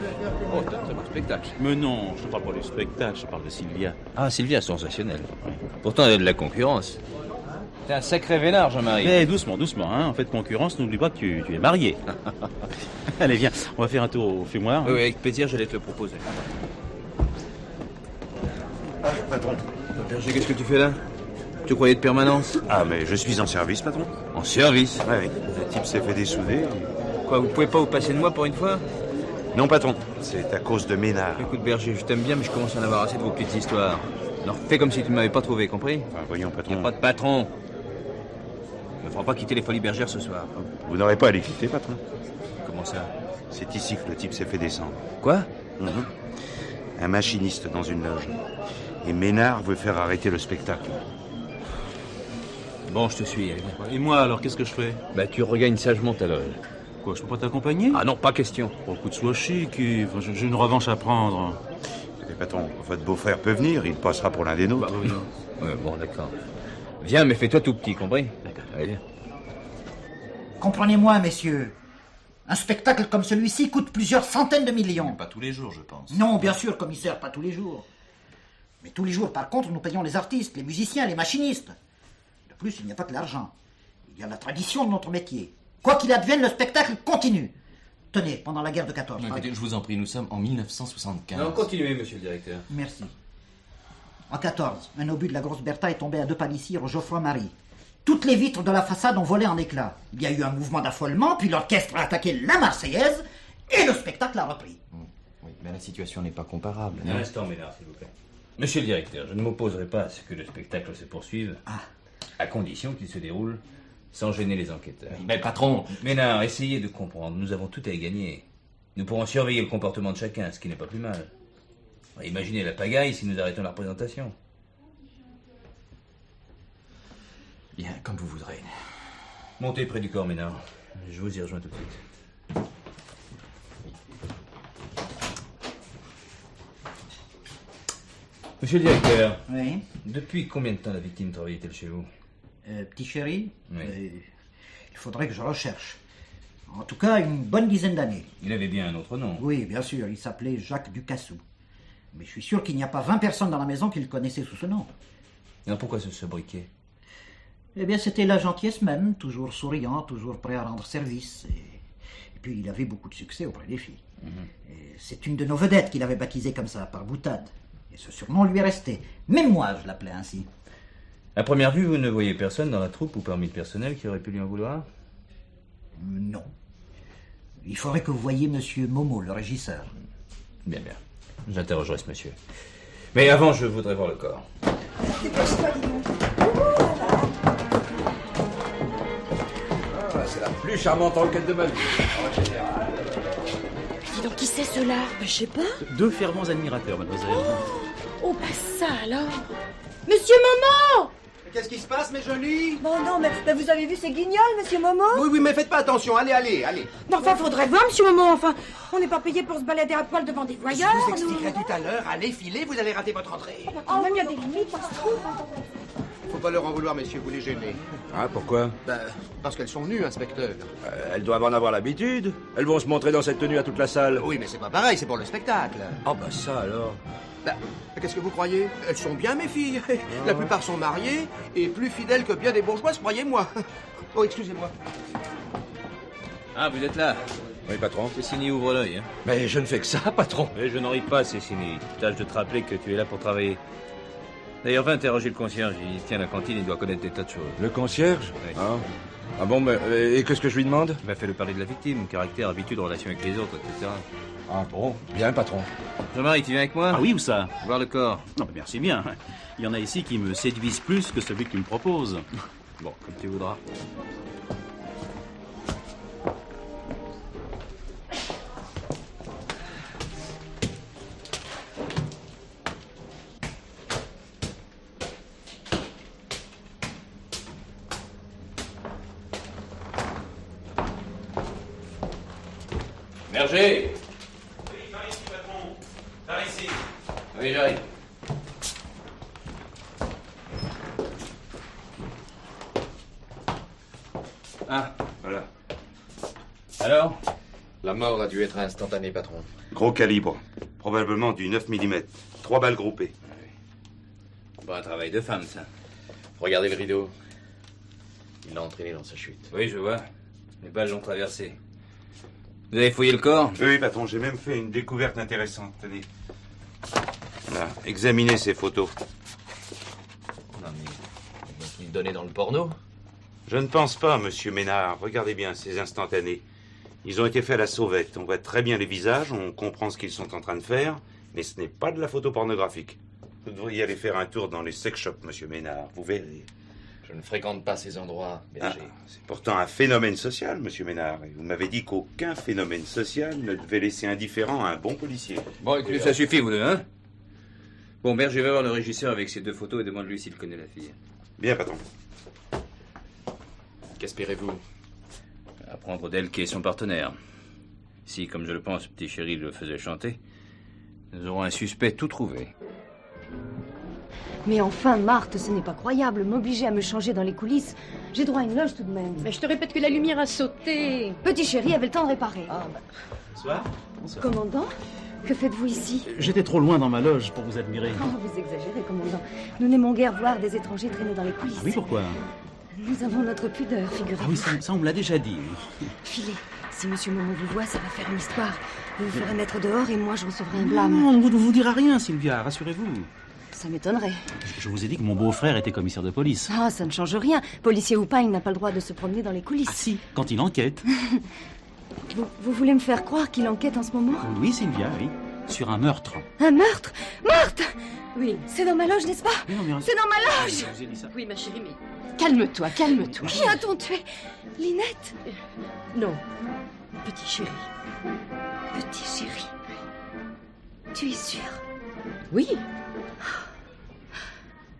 Oh, c'est un très bon spectacle. Mais non, je ne parle pas du spectacle, je parle de Sylvia. Ah, Sylvia, sensationnelle. Pourtant, elle a de la concurrence. T'es un sacré vénard, Jean-Marie. Eh, doucement, doucement, hein. En fait, concurrence, n'oublie pas que tu es marié. Allez, viens, on va faire un tour au fumoir. Oui, avec plaisir, j'allais te le proposer. Ah, patron. Berger, qu'est-ce que tu fais là? Tu croyais de permanence? Ah, mais je suis en service, patron. En service? Oui, le type s'est fait dessouder. Quoi, vous pouvez pas vous passer de moi pour une fois? Non, patron, c'est à cause de Ménard. Écoute, Berger, je t'aime bien, mais je commence à en avoir assez de vos petites histoires. Alors fais comme si tu ne m'avais pas trouvé, compris? Enfin, voyons, patron. Pas de patron. Ne me fera pas quitter les Folies Bergères ce soir. Vous n'aurez pas à les quitter, patron. Comment ça? C'est ici que le type s'est fait descendre. Quoi? Un machiniste dans une loge. Et Ménard veut faire arrêter le spectacle. Bon, je te suis. Allez. Et moi, alors, qu'est-ce que je fais? Bah, tu regagnes sagement ta loge. Quoi, je peux pas t'accompagner? Ah non, pas question. Oh, écoute, sois chic, Yves. J'ai une revanche à prendre. Et patron, votre beau-frère peut venir, il passera pour l'un des nôtres. Bah oui. Ouais, bon, d'accord. Viens, mais fais-toi tout petit, compris? D'accord. Allez, viens. Comprenez-moi, messieurs. Un spectacle comme celui-ci coûte plusieurs centaines de millions. Pas tous les jours, je pense. Non, bien sûr, commissaire, pas tous les jours. Mais tous les jours, par contre, nous payons les artistes, les musiciens, les machinistes. De plus, il n'y a pas que l'argent. Il y a la tradition de notre métier. Quoi qu'il advienne, le spectacle continue. Tenez, pendant la guerre de 14. Non, écoutez, je vous en prie, nous sommes en 1975. Non, continuez, monsieur le directeur. Merci. En 14, un obus de la Grosse Bertha est tombé à 2 pas d'ici, au Geoffroy-Marie. Toutes les vitres de la façade ont volé en éclats. Il y a eu un mouvement d'affolement, puis l'orchestre a attaqué la Marseillaise, et le spectacle a repris. Oui, mais la situation n'est pas comparable. Un instant, Ménard, s'il vous plaît. Monsieur le directeur, je ne m'opposerai pas à ce que le spectacle se poursuive. Ah. À condition qu'il se déroule sans gêner les enquêteurs. Mais patron... Ménard, essayez de comprendre. Nous avons tout à y gagner. Nous pourrons surveiller le comportement de chacun, ce qui n'est pas plus mal. Imaginez la pagaille si nous arrêtons la représentation. Bien, comme vous voudrez. Montez près du corps, Ménard. Je vous y rejoins tout de suite. Monsieur le directeur. Oui. Depuis combien de temps la victime travaillait-elle chez vous? Petit chéri, Oui. il faudrait que je recherche. En tout cas, une bonne dizaine d'années. Il avait bien un autre nom. Oui, bien sûr, il s'appelait Jacques Ducassou. Mais je suis sûr qu'il n'y a pas 20 personnes dans la maison qui le connaissaient sous ce nom. Alors pourquoi ce sobriquet? Eh bien, c'était la gentillesse même, toujours souriant, toujours prêt à rendre service. Et puis, il avait beaucoup de succès auprès des filles. Et c'est une de nos vedettes qu'il avait baptisée comme ça, par boutade. Et ce surnom lui est resté. Même moi, je l'appelais ainsi. À première vue, vous ne voyez personne dans la troupe ou parmi le personnel qui aurait pu lui en vouloir? Non. Il faudrait que vous voyiez Monsieur Momo, le régisseur. Bien, bien. J'interrogerai ce monsieur. Mais avant, je voudrais voir le corps. Ah, c'est la plus charmante enquête de ma vie. Dis donc, qui c'est ceux-là? Je sais pas. Deux fervents admirateurs, mademoiselle. Oh, bah ça alors. Monsieur Momo! Qu'est-ce qui se passe, mes jolies? Bon, non, mais vous avez vu ces guignols, monsieur Momo? Oui, oui, mais faites pas attention. Allez, allez, allez. Non, enfin, faudrait voir, monsieur Momo, enfin. On n'est pas payé pour se balader à poil devant des voyeurs. Je vous expliquerai tout à l'heure. Allez, filez, vous allez rater votre entrée. Oh, même il y a des limites, ça se trouve. Faut pas leur en vouloir, messieurs, vous les gênez. Ah, pourquoi? Parce qu'elles sont nues, inspecteur. Elles doivent en avoir l'habitude. Elles vont se montrer dans cette tenue à toute la salle. Oui, mais c'est pas pareil, c'est pour le spectacle. Ah bah ça alors. Qu'est-ce que vous croyez? Elles sont bien, mes filles. La plupart sont mariées et plus fidèles que bien des bourgeoises, croyez-moi. Oh, excusez-moi. Ah, vous êtes là? Oui, patron. Cécini ouvre l'œil. Hein. Mais je ne fais que ça, patron. Mais je n'en ris pas, Cécini. Tâche de te rappeler que tu es là pour travailler. D'ailleurs, va interroger le concierge. Il tient la cantine, il doit connaître des tas de choses. Le concierge? Oui. Ah bon, mais et qu'est-ce que je lui demande? Il m'a fait le parler de la victime, caractère, habitude, relation avec les autres, etc. Ah bon, bien, patron. Jean-Marie, tu viens avec moi? Ah oui, où ça? Voir le corps. Non, mais merci bien. Il y en a ici qui me séduisent plus que celui que tu me proposes. Bon, comme tu voudras. Berger! Oui, par ici, patron. Par ici. Oui, j'arrive. Ah, voilà. Alors? La mort a dû être instantanée, patron. Gros calibre. Probablement du 9 mm. 3 balles groupées. Pas un travail de femme, ça. Regardez le rideau. Il l'a entraîné dans sa chute. Oui, je vois. Les balles l'ont traversé. Vous avez fouillé le corps? Oui, patron, j'ai même fait une découverte intéressante. Tenez. Voilà, examinez ces photos. Non, mais il donnait dans le porno? Je ne pense pas, monsieur Ménard. Regardez bien ces instantanés. Ils ont été faits à la sauvette. On voit très bien les visages, on comprend ce qu'ils sont en train de faire, mais ce n'est pas de la photo pornographique. Vous devriez aller faire un tour dans les sex shops, monsieur Ménard. Vous verrez. Je ne fréquente pas ces endroits, Berger. C'est pourtant un phénomène social, monsieur Ménard. Et vous m'avez dit qu'aucun phénomène social ne devait laisser indifférent un bon policier. Bon, écoutez, ça suffit, vous deux, hein? Bon, Berger va voir le régisseur avec ces deux photos et demande-lui s'il connaît la fille. Bien, patron. Qu'espérez-vous? Apprendre d'elle qui est son partenaire. Si, comme je le pense, petit chéri le faisait chanter, nous aurons un suspect tout trouvé. Mais enfin, Marthe, ce n'est pas croyable. M'obliger à me changer dans les coulisses. J'ai droit à une loge tout de même. Mais je te répète que la lumière a sauté. Petit chéri avait le temps de réparer. Bonsoir. Bonsoir. Commandant, que faites-vous ici? J'étais trop loin dans ma loge pour vous admirer. Oh, vous exagérez, commandant. Nous n'aimons guère voir des étrangers traîner dans les coulisses. Ah oui, pourquoi? Nous avons notre pudeur, figurez-vous. Ah oui, ça on me l'a déjà dit. Filez. Si Monsieur Momo vous voit, ça va faire une histoire. Vous vous ferez mettre dehors et moi je recevrai un blâme. Non, on ne vous dira rien, Sylvia, rassurez-vous. Ça m'étonnerait. Je vous ai dit que mon beau-frère était commissaire de police. Ah, ça ne change rien. Policier ou pas, il n'a pas le droit de se promener dans les coulisses. Ah si, quand il enquête. Vous voulez me faire croire qu'il enquête en ce moment? Oui, Sylvia, oui. sur un meurtre. Un meurtre? Marthe! Oui. C'est dans ma loge, n'est-ce pas? Mais non, mais C'est dans ma loge! Je vous ai dit ça. Oui, ma chérie, mais calme-toi, calme-toi. Qui a-t-on tué? Linette? Non, petit chéri. Petit chéri. Tu es sûr? Oui.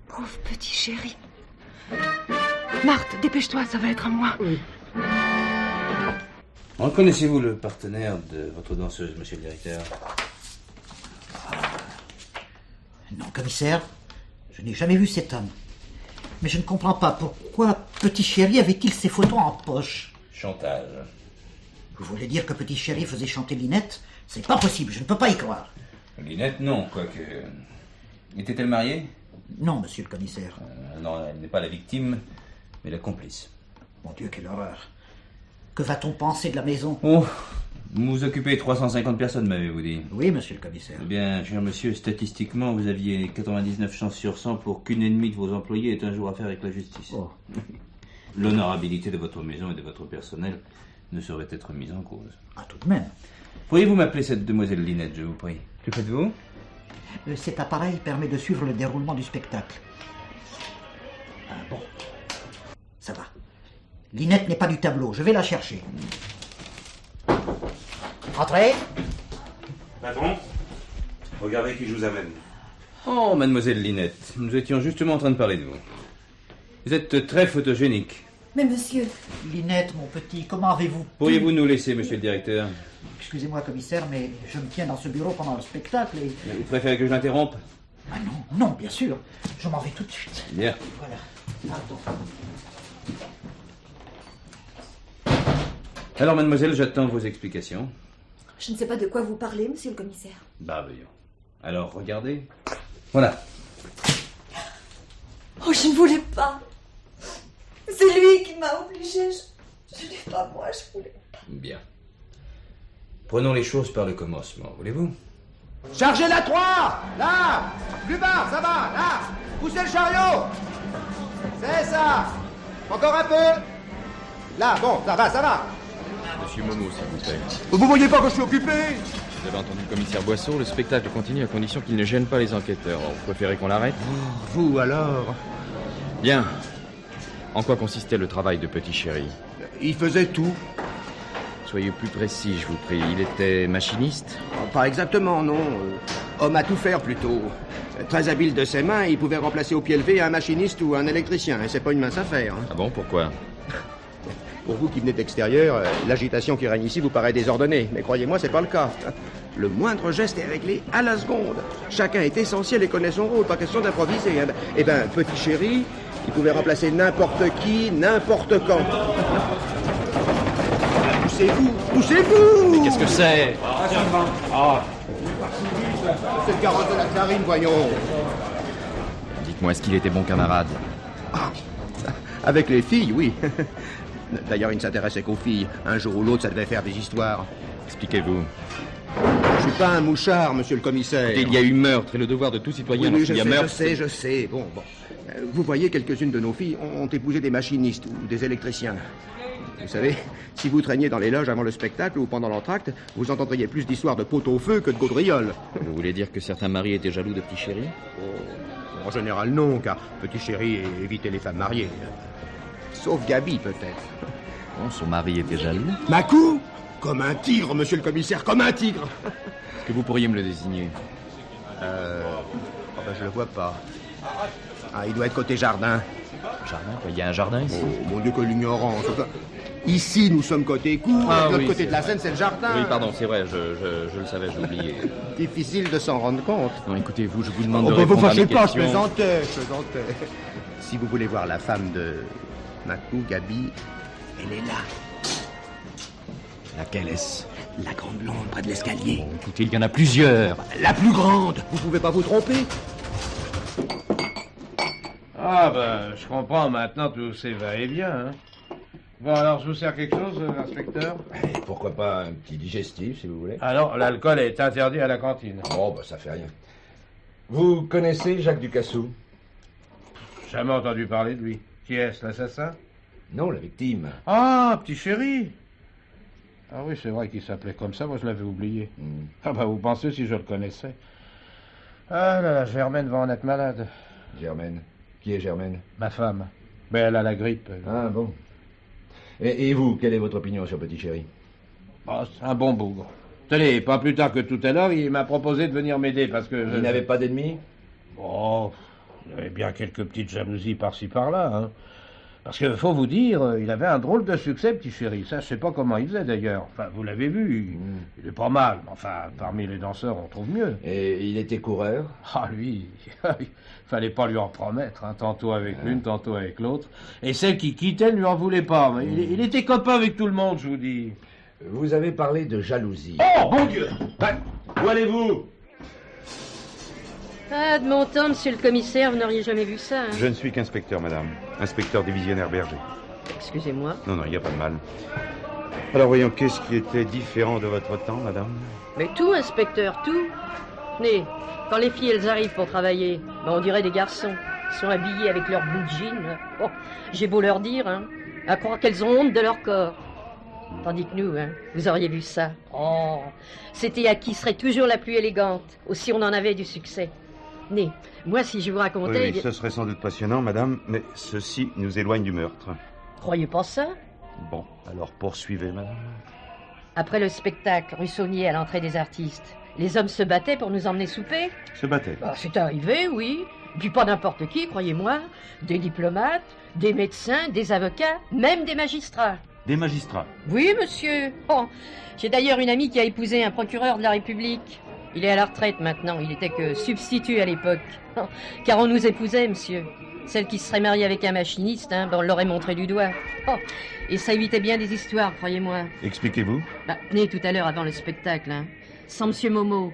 Pauvre petit chéri. Marthe, dépêche-toi, ça va être à moi. Oui. Reconnaissez-vous le partenaire de votre danseuse, monsieur le directeur? Non, commissaire, je n'ai jamais vu cet homme. Mais je ne comprends pas pourquoi Petit Chéri avait-il ses photos en poche. Chantage. Vous voulez dire que Petit Chéri faisait chanter Linette? C'est pas possible, je ne peux pas y croire. Linette, non, quoique... Était-elle mariée? Non, monsieur le commissaire. Non, elle n'est pas la victime, mais la complice. Mon Dieu, quelle horreur. Que va-t-on penser de la maison? Oh, vous occupez 350 personnes, m'avez-vous dit? Oui, monsieur le commissaire. Eh bien, cher monsieur, statistiquement, vous aviez 99 chances sur 100 pour qu'une ennemie de vos employés ait un jour affaire avec la justice. Oh. L'honorabilité de votre maison et de votre personnel ne saurait être mise en cause. Ah, tout de même. Pourriez-vous m'appeler cette demoiselle Linette, je vous prie? Que faites-vous? Cet appareil permet de suivre le déroulement du spectacle. Ah bon. Ça va. Linette n'est pas du tableau, je vais la chercher. Entrez. Patron, regardez qui je vous amène. Oh, mademoiselle Linette, nous étions justement en train de parler de vous. Vous êtes très photogénique. Mais monsieur... Linette, mon petit, comment avez-vous... Pourriez-vous nous laisser, monsieur le directeur? Excusez-moi, commissaire, mais je me tiens dans ce bureau pendant le spectacle et... Vous préférez que je l'interrompe? Ah non, bien sûr. Je m'en vais tout de suite. Bien. Voilà. Pardon. Alors, mademoiselle, j'attends vos explications. Je ne sais pas de quoi vous parlez, monsieur le commissaire. Bah, voyons. Alors, regardez. Voilà. Oh, je ne voulais pas. C'est lui qui m'a obligée. Je n'ai pas moi, je voulais. Bien. Prenons les choses par le commencement, voulez-vous? Chargez la 3! Là! Plus bas, ça va, là! Poussez le chariot! C'est ça! Encore un peu! Là, bon, ça va! Monsieur Momo, s'il vous plaît. Vous voyez pas que je suis occupé? Vous avez entendu le commissaire Boisseau, le spectacle continue à condition qu'il ne gêne pas les enquêteurs. Vous préférez qu'on l'arrête? Vous, alors? Bien. En quoi consistait le travail de Petit Chéri? Il faisait tout. Soyez plus précis, je vous prie. Il était machiniste? Pas exactement, non. Homme à tout faire, plutôt. Très habile de ses mains, il pouvait remplacer au pied levé un machiniste ou un électricien, et c'est pas une mince affaire. Ah bon, pourquoi? Pour vous qui venez d'extérieur, l'agitation qui règne ici vous paraît désordonnée, mais croyez-moi, c'est pas le cas. Le moindre geste est réglé à la seconde. Chacun est essentiel et connaît son rôle, pas question d'improviser. Eh ben, Petit Chéri, il pouvait remplacer n'importe qui, n'importe quand. Poussez-vous! Mais qu'est-ce que c'est? C'est le carotte de la clarine, voyons. Dites-moi, est-ce qu'il était bon camarade? Avec les filles, oui. D'ailleurs, il ne s'intéressait qu'aux filles. Un jour ou l'autre, ça devait faire des histoires. Expliquez-vous. Je suis pas un mouchard, monsieur le commissaire. Il y a eu meurtre, et le devoir de tout citoyen Oui, lorsqu'il y a meurtre... je sais. Bon. Vous voyez, quelques-unes de nos filles ont épousé des machinistes ou des électriciens. Vous savez, si vous traîniez dans les loges avant le spectacle ou pendant l'entracte, vous entendriez plus d'histoires de pot-au-feu que de gaudrioles. Vous voulez dire que certains maris étaient jaloux de Petit Chéri? En général, non, car Petit Chéri évitait les femmes mariées. Sauf Gabi, peut-être. Bon, son mari était jaloux? Macou? Comme un tigre, monsieur le commissaire, comme un tigre. Est-ce que vous pourriez me le désigner? Je le vois pas. Ah, il doit être côté jardin. Jardin? Il y a un jardin ici? Oh, mon Dieu, que l'ignorance. Ici, nous sommes côté cour, et de l'autre côté de la Seine, c'est le jardin. Oui, pardon, c'est vrai, je le savais, j'ai oublié. Difficile de s'en rendre compte. Non, écoutez, vous, je vous demande de répondre vous à mes fâchez pas, questions. je plaisantais. Si vous voulez voir la femme de Macou, Gabi, elle est là. Laquelle est-ce? La grande blonde près de l'escalier. Bon, écoutez, il y en a plusieurs. La plus grande. Vous pouvez pas vous tromper. Ah ben, je comprends maintenant tous ces va-et-vient. Hein. Bon, alors je vous sers quelque chose, inspecteur? Et pourquoi pas un petit digestif, si vous voulez? Ah non, l'alcool est interdit à la cantine. Oh, bah ça fait rien. Vous connaissez Jacques Ducassou? Jamais entendu parler de lui. Qui est-ce, l'assassin? Non, la victime. Ah, Petit Chéri. Ah oui, c'est vrai qu'il s'appelait comme ça, moi je l'avais oublié. Ah bah vous pensez si je le connaissais. Ah là là, Germaine va en être malade. Germaine? Qui est Germaine? Ma femme. Mais elle a la grippe. Elle. Ah bon. Et vous, quelle est votre opinion sur Petit Chéri? Oh, c'est un bon bougre. Tenez, pas plus tard que tout à l'heure, il m'a proposé de venir m'aider parce que... Il n'avait pas d'ennemis? Oh, il y avait bien quelques petites jalousies par-ci par-là, hein. Parce que, faut vous dire, il avait un drôle de succès, Petit Chéri. Ça, je sais pas comment il faisait, d'ailleurs. Enfin, vous l'avez vu, il est pas mal. Mais enfin, parmi les danseurs, on trouve mieux. Et il était coureur? Ah, lui, il fallait pas lui en promettre, hein. Tantôt avec l'une, tantôt avec l'autre. Et celle qui quittait ne lui en voulait pas. Mais il était copain avec tout le monde, je vous dis. Vous avez parlé de jalousie. Oh, bon Dieu! Où allez-vous? Ah, de mon temps, monsieur le commissaire, vous n'auriez jamais vu ça, hein. Je ne suis qu'inspecteur, madame. Inspecteur divisionnaire Berger. Excusez-moi. Non, il n'y a pas de mal. Alors voyons, qu'est-ce qui était différent de votre temps, madame? Mais tout, inspecteur, tout. Tenez, quand les filles, elles arrivent pour travailler, ben, on dirait des garçons. Ils sont habillés avec leurs blue jeans. Oh, j'ai beau leur dire, hein, à croire qu'elles ont honte de leur corps. Tandis que nous, hein, vous auriez vu ça. Oh, c'était à qui serait toujours la plus élégante. Aussi, on en avait du succès. Né, moi, si je vous racontais... Oui, ce serait sans doute passionnant, madame, mais ceci nous éloigne du meurtre. Croyez pas ça? Bon, alors poursuivez, madame. Après le spectacle, rue Saunier, à l'entrée des artistes, les hommes se battaient pour nous emmener souper. Se battaient? Ah, c'est arrivé, oui. Puis pas n'importe qui, croyez-moi. Des diplomates, des médecins, des avocats, même des magistrats. Des magistrats? Oui, monsieur. Oh, j'ai d'ailleurs une amie qui a épousé un procureur de la République. Il est à la retraite maintenant, il était que substitut à l'époque. Oh, car on nous épousait, monsieur. Celle qui se serait mariée avec un machiniste, hein, ben on l'aurait montré du doigt. Oh, et ça évitait bien des histoires, croyez-moi. Expliquez-vous. Bah, tenez, tout à l'heure, avant le spectacle, hein, sans monsieur Momo,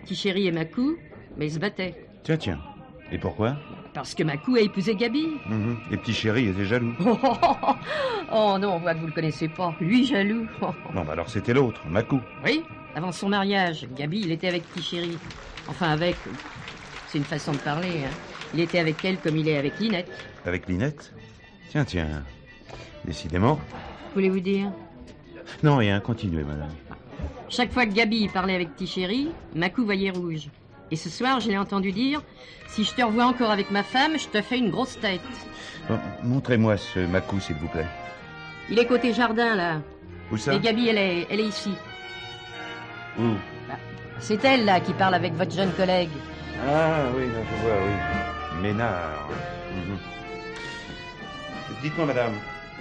Petit Chéri et Macou, mais ils se battaient. Tiens. Et pourquoi? Parce que Macou a épousé Gabi. Et Petit Chéri était jaloux. Oh non, on voit que vous le connaissez pas. Lui, jaloux. Non, bah alors c'était l'autre, Macou. Oui, avant son mariage, Gabi, il était avec Petit Chéri. Enfin, avec... C'est une façon de parler, hein. Il était avec elle comme il est avec Linette. Avec Linette? Tiens. Décidément. Voulez-vous dire? Non, rien, continuez, madame. Chaque fois que Gabi parlait avec Petit Chéri, Macou voyait rouge. Et ce soir, je l'ai entendu dire, si je te revois encore avec ma femme, je te fais une grosse tête. Bon, montrez-moi ce Macou, s'il vous plaît. Il est côté jardin, là. Où ça? Et Gabi, elle est ici. Où? C'est elle, là, qui parle avec votre jeune collègue. Ah, oui, non, je vois, oui. Ménard. Dites-moi, madame,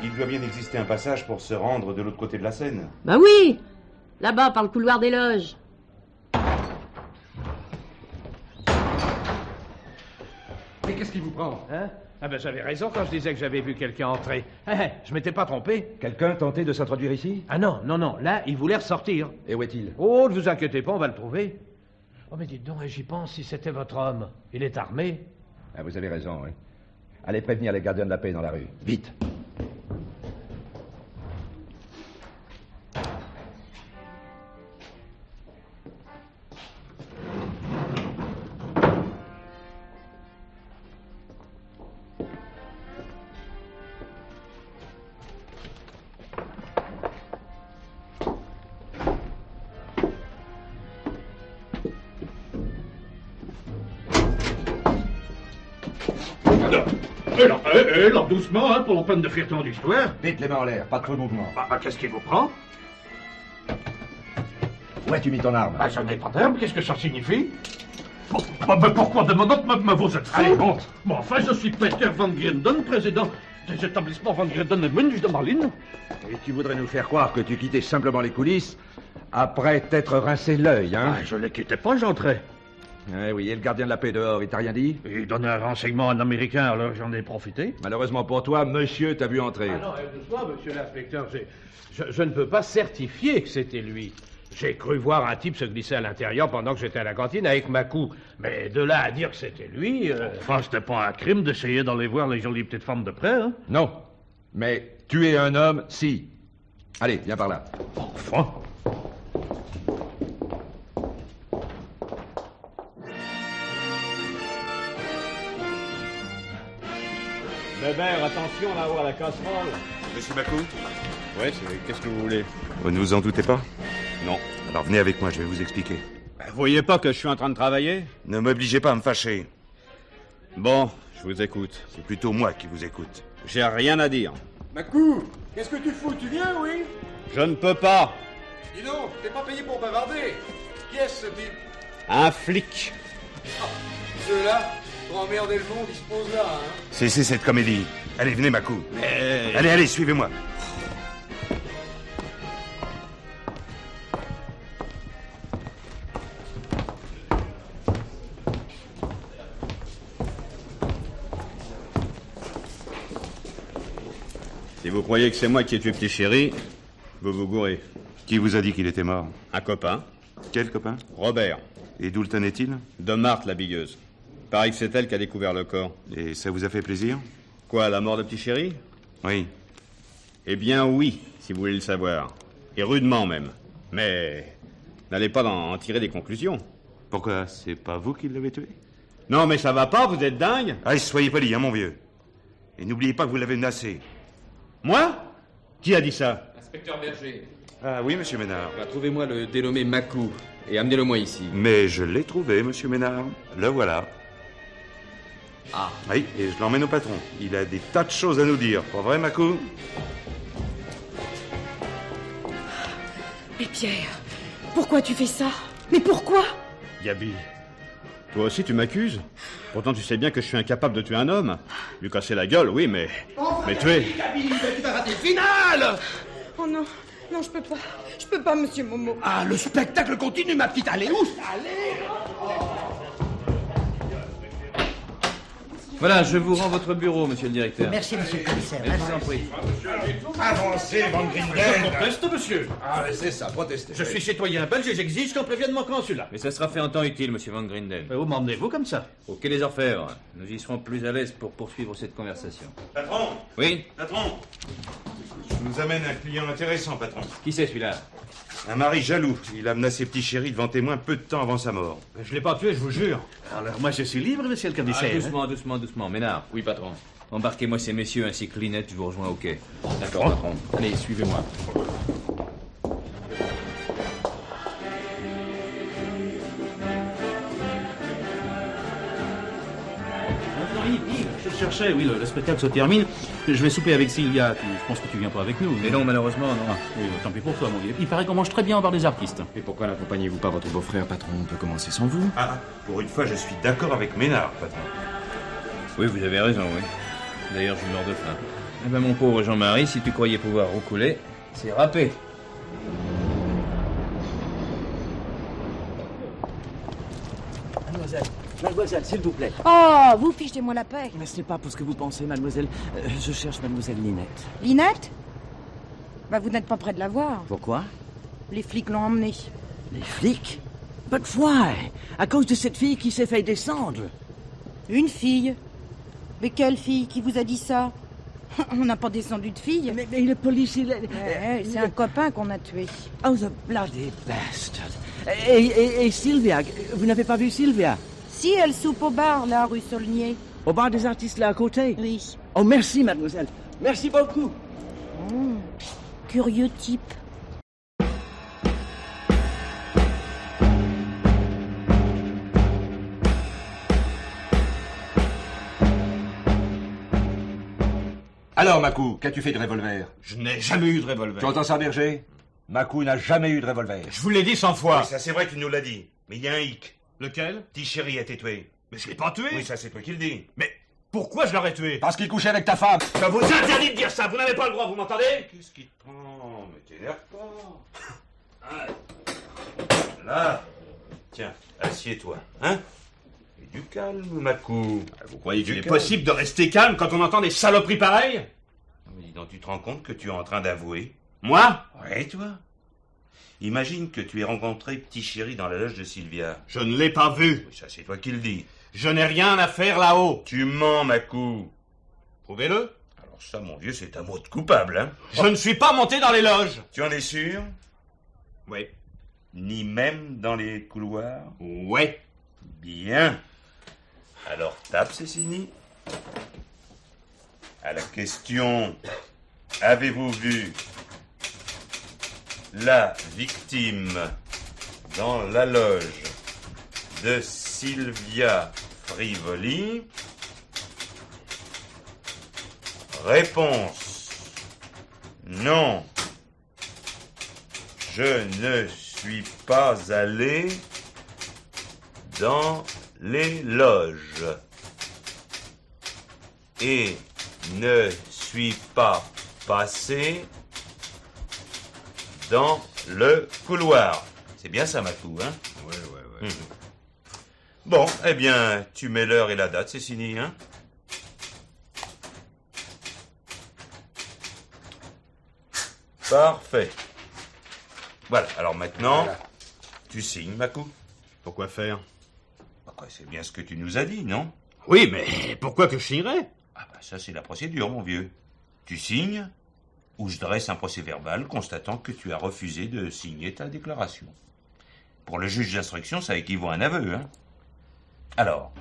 il doit bien exister un passage pour se rendre de l'autre côté de la Seine. Bah oui! Là-bas, par le couloir des loges. Mais qu'est-ce qui vous prend, hein? Ah ben j'avais raison quand je disais que j'avais vu quelqu'un entrer. Je m'étais pas trompé. Quelqu'un tentait de s'introduire ici? Ah non, là, il voulait ressortir. Et où est-il? Oh, ne vous inquiétez pas, on va le trouver. Oh mais dites donc, j'y pense, si c'était votre homme. Il est armé. Ah, vous avez raison, oui. Allez prévenir les gardiens de la paix dans la rue. Vite! Alors, doucement, hein, pour la peine de faire ton histoire. Vite, les mains en l'air, pas de faux mouvement. Qu'est-ce qui vous prend? Où as-tu mis ton arme? Ça n'est pas d'arme, qu'est-ce que ça signifie? Pourquoi de mon autre, vous êtes fou? Allez, monte. Bon, enfin, je suis Peter Van Grienden, président des établissements Van Grienden et Munch de Malines. Et tu voudrais nous faire croire que tu quittais simplement les coulisses après t'être rincé l'œil, hein? Je ne les quittais pas, j'entrais. Oui, et le gardien de la paix dehors, il t'a rien dit? Il donnait un renseignement à un Américain, alors j'en ai profité. Malheureusement pour toi, monsieur t'a vu entrer. Ah non, doucement, monsieur l'inspecteur, je ne peux pas certifier que c'était lui. J'ai cru voir un type se glisser à l'intérieur pendant que j'étais à la cantine avec Macou. Mais de là à dire que c'était lui... Enfin, c'était pas un crime d'essayer d'aller voir les jolies petites femmes de près, hein? Non, mais tuer un homme, si. Allez, viens par là. Enfin... Bébert, attention là-haut à la casserole. Monsieur Macou? Ouais, qu'est-ce que vous voulez? Vous ne vous en doutez pas? Non. Alors venez avec moi, je vais vous expliquer. Vous voyez pas que je suis en train de travailler? Ne m'obligez pas à me fâcher. Bon, je vous écoute. C'est plutôt moi qui vous écoute. J'ai rien à dire. Macou, qu'est-ce que tu fous? Tu viens, oui? Je ne peux pas. Dis donc, t'es pas payé pour bavarder. Qui est-ce ce type? Un flic. Ceux-là, pour emmerder le monde, ils se posent là, hein? Cessez cette comédie. Allez, venez, Macou. Allez, suivez-moi. Si vous croyez que c'est moi qui ai tué Petit Chéri, vous vous gourrez. Qui vous a dit qu'il était mort? Un copain. Quel copain? Robert. Et d'où le tenait-il? De Marthe, la bigueuse. Pareil que c'est elle qui a découvert le corps. Et ça vous a fait plaisir? Quoi, la mort de Petit Chéri? Oui. Eh bien oui, si vous voulez le savoir. Et rudement même. Mais n'allez pas en tirer des conclusions. Pourquoi? C'est pas vous qui l'avez tué? Non mais ça va pas, vous êtes dingue? Ah, soyez poli, hein, mon vieux. Et n'oubliez pas que vous l'avez menacé. Moi? Qui a dit ça? Inspecteur Berger. Ah oui, monsieur Ménard. Trouvez-moi le dénommé Macou et amenez-le-moi ici. Mais je l'ai trouvé, monsieur Ménard. Le voilà. Ah. Oui, et je l'emmène au patron. Il a des tas de choses à nous dire. Pas vrai, Macou? Mais Pierre, pourquoi tu fais ça? Mais pourquoi? Gabi, toi aussi tu m'accuses? Pourtant tu sais bien que je suis incapable de tuer un homme. Lui casser la gueule, oui, mais tuer... Gabi, tu vas rater le final! Oh non, non, je peux pas, monsieur Momo. Ah, le spectacle continue, ma petite. Allez, ouf! Allez! Voilà, je vous rends votre bureau, monsieur le directeur. Merci, monsieur le commissaire. Je vous en prie. Avancez, Van Grinden! Je proteste, monsieur. Ah, c'est ça, protestez. Je suis citoyen belge et j'exige qu'on prévienne mon consulat. Mais ça sera fait en temps utile, monsieur Van Grinden. Mais où m'emmenez-vous comme ça? Au Quai des Orfèvres. Nous y serons plus à l'aise pour poursuivre cette conversation. Patron! Oui? Patron! Je vous amène un client intéressant, patron. Qui c'est celui-là? Un mari jaloux. Il a menacé Petit Chéri devant témoin peu de temps avant sa mort. Je l'ai pas tué, je vous jure. Alors moi je suis libre, monsieur le commissaire. Doucement. Ménard. Oui, patron. Embarquez-moi ces messieurs ainsi que Linette, je vous rejoins au quai. D'accord, patron. Allez, suivez-moi. Yves, je cherchais, oui, le spectacle se termine. Je vais souper avec Sylvia. Je pense que tu viens pas avec nous. Mais non, malheureusement, non. Ah, oui, tant pis pour toi, mon vieux. Il paraît qu'on mange très bien au bar des artistes. Et pourquoi n'accompagnez-vous pas votre beau-frère, patron? On peut commencer sans vous. Ah, pour une fois, je suis d'accord avec Ménard, patron. Oui, vous avez raison, oui. D'ailleurs, je meurs de faim. Eh ben, mon pauvre Jean-Marie, si tu croyais pouvoir roucouler, c'est râpé. Mademoiselle, s'il vous plaît. Oh, vous fichez-moi la paix. Mais ce n'est pas pour ce que vous pensez, mademoiselle. Je cherche mademoiselle Linette. Linette? Bah, vous n'êtes pas près de la voir. Pourquoi? Les flics l'ont emmenée. Les flics? But why? À cause de cette fille qui s'est fait descendre. Une fille? Mais quelle fille? Qui vous a dit ça? On n'a pas descendu de fille. Mais le policier... C'est un copain qu'on a tué. Oh, the bloody bastard. Et Sylvia? Vous n'avez pas vu Sylvia? Si, elle soupe au bar, là, rue Saulnier. Au bar des artistes, là, à côté? Oui. Oh, merci, mademoiselle. Merci beaucoup. Curieux type. Alors, Macou, qu'as-tu fait de revolver? Je n'ai jamais eu de revolver. Tu entends ça, Berger? Macou n'a jamais eu de revolver. Je vous l'ai dit 100 fois. Oui, ça c'est vrai, tu nous l'as dit. Mais il y a un hic. Lequel? Petit Chéri a été tué. Mais je l'ai pas tué. Oui, ça c'est toi qui le dis. Mais pourquoi je l'aurais tué? Parce qu'il couchait avec ta femme. Je vous interdis de dire ça, vous n'avez pas le droit, vous m'entendez? Qu'est-ce qui te prend? Mais t'énerve pas. Là. Tiens, assieds-toi, hein? Et du calme, Macou. Vous croyez qu'il est possible de rester calme quand on entend des saloperies pareilles? Mais dis donc, tu te rends compte que tu es en train d'avouer? Moi? Ouais, toi. Imagine que tu aies rencontré Petit Chéri dans la loge de Sylvia. Je ne l'ai pas vu. Oui, ça c'est toi qui le dis. Je n'ai rien à faire là-haut. Tu mens, Macou. Prouvez-le. Alors ça, mon vieux, c'est un mot de coupable, hein? Je ne suis pas monté dans les loges. Tu en es sûr? Oui. Ni même dans les couloirs? Oui. Bien. Alors tape, Cécini. À la question « Avez-vous vu la victime dans la loge de Sylvia Frivoli? Réponse. Non. Je ne suis pas allé dans les loges et ne suis pas passé dans le couloir. C'est bien ça, Macou, hein? Ouais. Bon, eh bien, tu mets l'heure et la date, c'est signé, hein? Parfait. Voilà, alors maintenant, tu signes, Macou. Pourquoi faire? C'est bien ce que tu nous as dit, non? Oui, mais pourquoi que je signerais? Ah bah ça, c'est la procédure, mon vieux. Tu signes, ou je dresse un procès-verbal constatant que tu as refusé de signer ta déclaration. Pour le juge d'instruction, ça équivaut à un aveu, hein? Alors,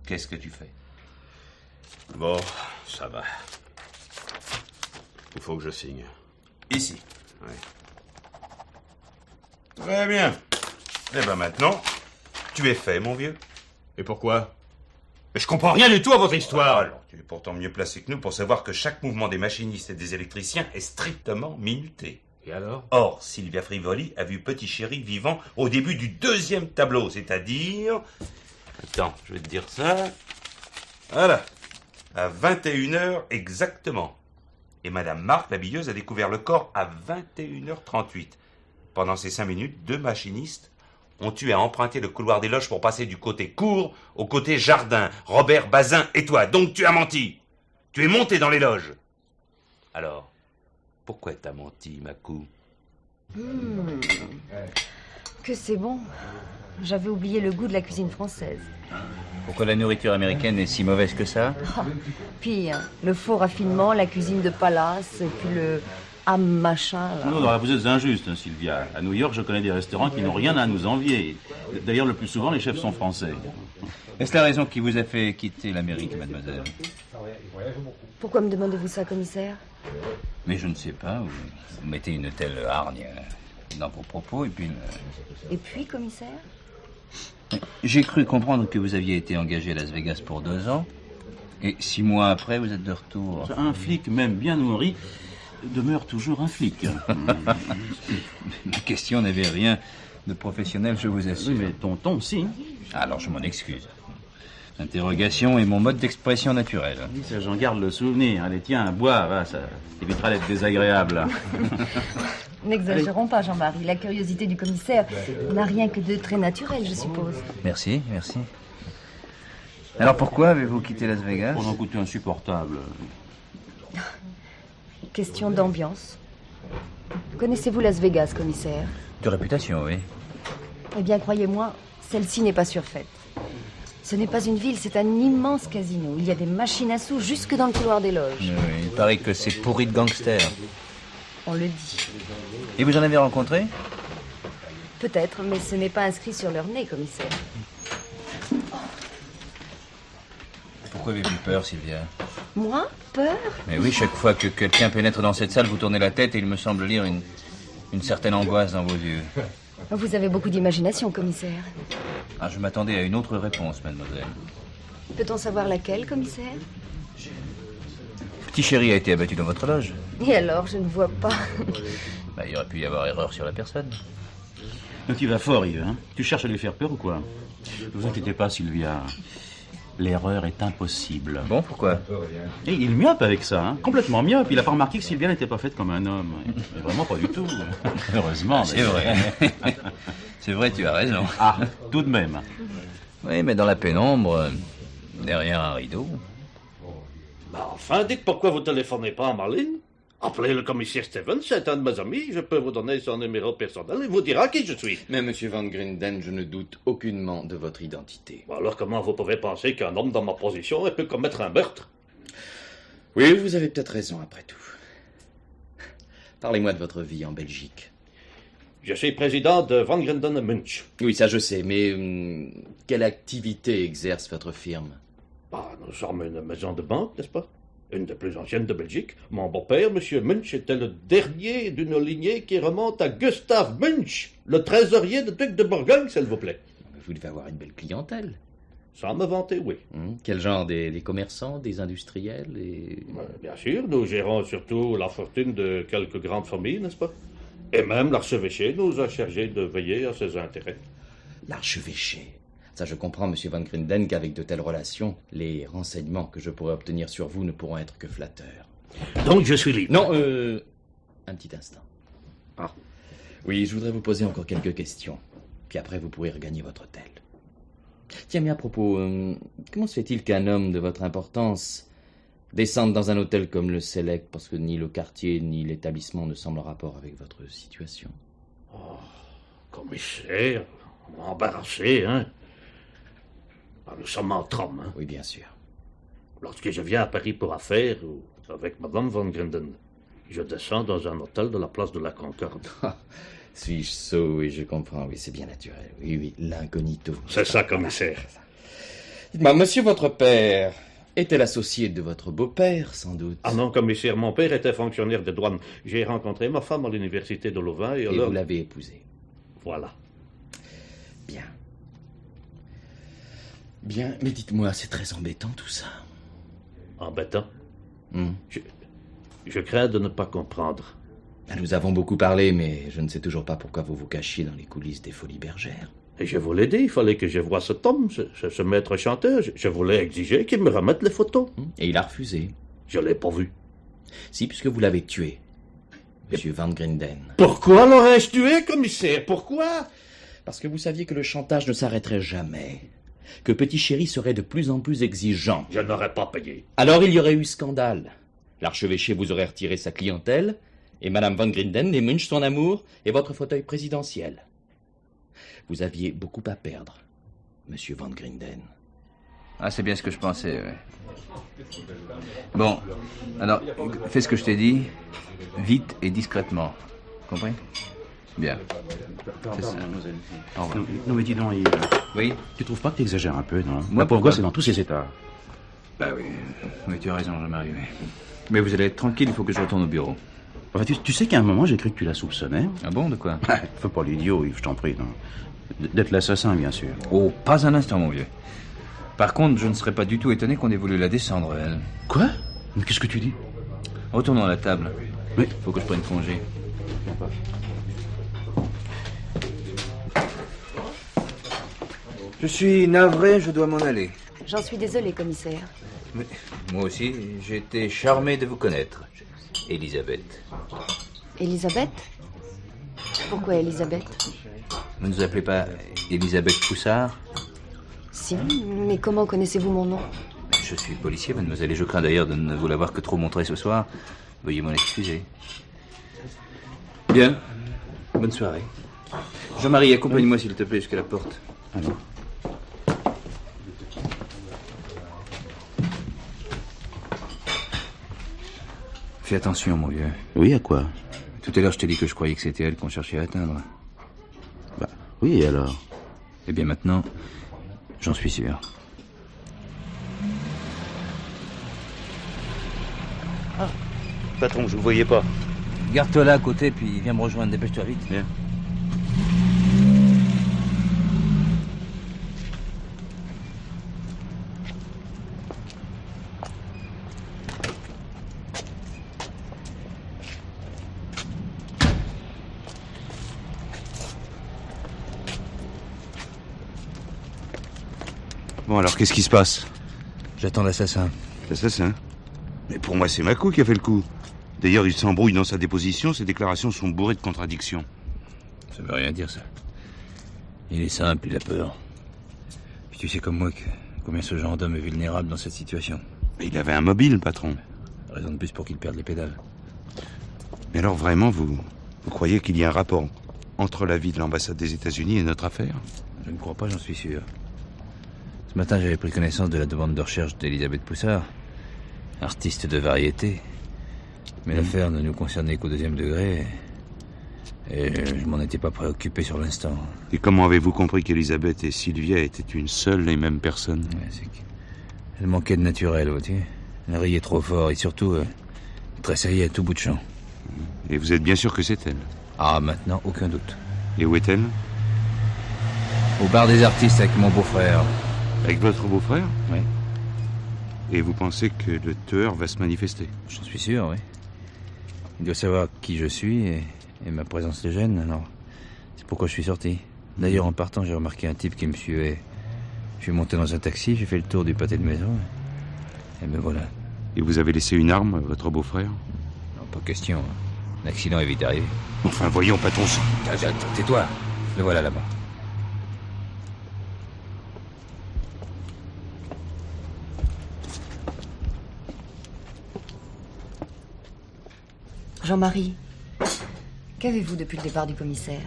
qu'est-ce que tu fais? Bon, ça va. Il faut que je signe. Ici. Ouais. Très bien. Eh ben maintenant, tu es fait, mon vieux. Et pourquoi? Mais je comprends rien du tout à votre histoire. Alors, tu es pourtant mieux placé que nous pour savoir que chaque mouvement des machinistes et des électriciens est strictement minuté. Et alors? Or, Sylvia Frivoli a vu Petit Chéri vivant au début du deuxième tableau, c'est-à-dire... Attends, je vais te dire ça. Voilà. À 21h exactement. Et Madame Marc, l'habilleuse, a découvert le corps à 21h38. Pendant ces 5 minutes, 2 machinistes ont eu à emprunter le couloir des loges pour passer du côté cour au côté jardin. Robert, Bazin et toi. Donc tu as menti. Tu es monté dans les loges. Alors, pourquoi t'as menti, Macou? Que c'est bon. J'avais oublié le goût de la cuisine française. Pourquoi la nourriture américaine est si mauvaise que ça? Oh, puis le faux raffinement, la cuisine de palace, et puis le ham machin. Là. Non, vous êtes injuste, hein, Sylvia. À New York, je connais des restaurants qui n'ont rien à nous envier. D'ailleurs, le plus souvent, les chefs sont français. Est-ce la raison qui vous a fait quitter l'Amérique, mademoiselle? Pourquoi me demandez-vous ça, commissaire? Mais je ne sais pas. Vous mettez une telle hargne dans vos propos, et puis... Et puis, commissaire? J'ai cru comprendre que vous aviez été engagé à Las Vegas pour 2 ans, et 6 mois après, vous êtes de retour. Un flic, même bien nourri, demeure toujours un flic. Ma question n'avait rien de professionnel, je vous assure. Oui, mais tonton, si. Alors, je m'en excuse. L'interrogation est mon mode d'expression naturel. Oui, ça, j'en garde le souvenir. Allez, tiens, bois, va, ça évitera d'être désagréable. N'exagérons pas, Jean-Marie. La curiosité du commissaire n'a rien que de très naturel, je suppose. Merci, merci. Alors pourquoi avez-vous quitté Las Vegas? Pour un côté insupportable. Question d'ambiance. Connaissez-vous Las Vegas, commissaire? De réputation, oui. Eh bien, croyez-moi, celle-ci n'est pas surfaite. Ce n'est pas une ville, c'est un immense casino. Il y a des machines à sous jusque dans le couloir des loges. Oui, il paraît que c'est pourri de gangsters. On le dit. Et vous en avez rencontré? Peut-être, mais ce n'est pas inscrit sur leur nez, commissaire. Pourquoi avez-vous peur, Sylvia? Moi? Peur? Mais oui, chaque fois que quelqu'un pénètre dans cette salle, vous tournez la tête et il me semble lire une certaine angoisse dans vos yeux. Vous avez beaucoup d'imagination, commissaire. Ah, je m'attendais à une autre réponse, mademoiselle. Peut-on savoir laquelle, commissaire? Petit Chéri a été abattu dans votre loge. Et alors, je ne vois pas. Il aurait pu y avoir erreur sur la personne. Mais tu vas fort, Yves, hein? Tu cherches à lui faire peur ou quoi? Ne vous inquiétez pas, Sylvia. L'erreur est impossible. Bon, pourquoi? Et il myope avec ça, hein? Complètement myope. Il n'a pas remarqué que Sylvia n'était pas faite comme un homme. Mais vraiment pas du tout. Heureusement. C'est vrai. C'est vrai, tu as raison. Ah, tout de même. Oui, mais dans la pénombre, derrière un rideau... Enfin, dites pourquoi vous téléphonez pas à Marlene? Appelez le commissaire Stevens, c'est un de mes amis. Je peux vous donner son numéro personnel. Il vous dira qui je suis. Mais, monsieur Van Grinden, je ne doute aucunement de votre identité. Alors comment vous pouvez penser qu'un homme dans ma position ait pu commettre un meurtre? Oui, vous avez peut-être raison, après tout. Parlez-moi de votre vie en Belgique. Je suis président de Van Grinden & Munch. Oui, ça je sais, mais quelle activité exerce votre firme? Nous sommes une maison de banque, n'est-ce pas? une des plus anciennes de Belgique. Mon beau-père, M. Munch, était le dernier d'une lignée qui remonte à Gustave Munch, le trésorier de duc de Bourgogne, s'il vous plaît. Vous devez avoir une belle clientèle. Sans me vanter, oui. Quel genre? Des commerçants, des industriels et... Bien sûr, nous gérons surtout la fortune de quelques grandes familles, n'est-ce pas? Et même l'archevêché nous a chargé de veiller à ses intérêts. L'archevêché? Ça, je comprends, monsieur Van Grinden, qu'avec de telles relations, les renseignements que je pourrais obtenir sur vous ne pourront être que flatteurs. Donc je suis libre. Non, un petit instant. Ah. Oui, je voudrais vous poser encore quelques questions. Puis après, vous pourrez regagner votre hôtel. Tiens, mais à propos, comment se fait-il qu'un homme de votre importance descende dans un hôtel comme le Select, parce que ni le quartier ni l'établissement ne semblent en rapport avec votre situation? Oh, commissaire, on m'a embarrassé, hein? Nous sommes entre hommes, hein? Oui, bien sûr. Lorsque je viens à Paris pour affaires, ou avec Madame Van Grinden, je descends dans un hôtel de la place de la Concorde. Suis-je sot? Oui, je comprends. Oui, c'est bien naturel. Oui, oui, l'incognito. C'est ça, commissaire. Dites-moi, monsieur votre père était l'associé de votre beau-père, sans doute? Ah non, commissaire, mon père était fonctionnaire des douanes. J'ai rencontré ma femme à l'université de Louvain et alors... vous l'avez épousée? Voilà. Bien. Bien, mais dites-moi, c'est très embêtant tout ça. Embêtant? Je crains de ne pas comprendre. Nous avons beaucoup parlé, mais je ne sais toujours pas pourquoi vous vous cachiez dans les coulisses des Folies Bergères. Et je vous l'ai dit, il fallait que je voie cet homme, ce maître chanteur. Je voulais exiger qu'il me remette les photos. Et il a refusé. Je l'ai pas vu. Si, puisque vous l'avez tué, monsieur Van Grinden. Pourquoi l'aurais-je tué, commissaire? Pourquoi? Parce que vous saviez que le chantage ne s'arrêterait jamais. Que Petit Chéri serait de plus en plus exigeant. Je n'aurais pas payé. Alors il y aurait eu scandale. L'archevêché vous aurait retiré sa clientèle, et Madame Van Grinden, et Munch son amour, et votre fauteuil présidentiel. Vous aviez beaucoup à perdre, monsieur Van Grinden. Ah, c'est bien ce que je pensais, ouais. Bon, alors, fais ce que je t'ai dit, vite et discrètement. Compris? Bien. C'est ça. Au revoir. Non, mais dis donc, Oui? Tu trouves pas que tu exagères un peu, non? Moi, La pauvre pourquoi? gosse est dans tous ses états. Bah oui. Oui, tu as raison, Jean-Marie. Oui. Mais vous allez être tranquille, il faut que je retourne au bureau. Enfin, tu sais qu'à un moment, j'ai cru que tu la soupçonnais. Ah bon, de quoi? Fais pas l'idiot, Yves, je t'en prie. Non. D'être l'assassin, bien sûr. Oh, pas un instant, mon vieux. Par contre, je ne serais pas du tout étonné qu'on ait voulu la descendre, elle. Quoi? Mais qu'est-ce que tu dis? Retournons à la table. Oui. Faut que je prenne congé. Je suis navré, je dois m'en aller. J'en suis désolée, commissaire. Mais moi aussi, j'ai été charmé de vous connaître, Elisabeth. Elisabeth? Pourquoi Elisabeth? Vous ne nous appelez pas Elisabeth Poussard? Si, mais comment connaissez-vous mon nom? Je suis policier, mademoiselle, et je crains d'ailleurs de ne vous l'avoir que trop montré ce soir. Veuillez m'en excuser. Bien. Bonne soirée. Jean-Marie, accompagne-moi s'il te plaît jusqu'à la porte. Alors. Fais attention, mon vieux. Oui, à quoi? Tout à l'heure, je t'ai dit que je croyais que c'était elle qu'on cherchait à atteindre. Bah, oui, et alors? Eh bien, maintenant, j'en suis sûr. Ah, patron, je vous voyais pas. Garde-toi là à côté, puis viens me rejoindre. Dépêche-toi vite. Bien. Bon, alors, qu'est-ce qui se passe? J'attends l'assassin. L'assassin? Mais pour moi, c'est Macou qui a fait le coup. D'ailleurs, il s'embrouille dans sa déposition, ses déclarations sont bourrées de contradictions. Ça veut rien dire, ça. Il est simple, il a peur. Puis tu sais comme moi combien ce genre d'homme est vulnérable dans cette situation. Mais il avait un mobile, patron. Raison de plus pour qu'il perde les pédales. Mais alors, vraiment, vous croyez qu'il y a un rapport entre la vie de l'ambassade des États-Unis et notre affaire? Je ne crois pas, j'en suis sûr. Ce matin, j'avais pris connaissance de la demande de recherche d'Elisabeth Poussard, artiste de variété. Mais l'affaire ne nous concernait qu'au 2e degré. Et je m'en étais pas préoccupé sur l'instant. Et comment avez-vous compris qu'Elisabeth et Sylvia étaient une seule et même personne? Ouais, c'est qu'elle manquait de naturel, vois-tu. Elle riait trop fort et surtout, tressaillait à tout bout de champ. Et vous êtes bien sûr que c'est elle? Ah, maintenant, aucun doute. Et où est-elle? Au bar des artistes avec mon beau-frère. Avec votre beau-frère? Oui. Et vous pensez que le tueur va se manifester? J'en suis sûr, oui. Il doit savoir qui je suis et ma présence le gêne, alors c'est pourquoi je suis sorti. D'ailleurs, en partant, j'ai remarqué un type qui me suivait. Je suis monté dans un taxi, j'ai fait le tour du pâté de maison et me voilà. Et vous avez laissé une arme à votre beau-frère? Non, pas question. L'accident est vite arrivé. Enfin, voyons, pas ton sang. Tais-toi. Le voilà là-bas. Jean-Marie, qu'avez-vous depuis le départ du commissaire?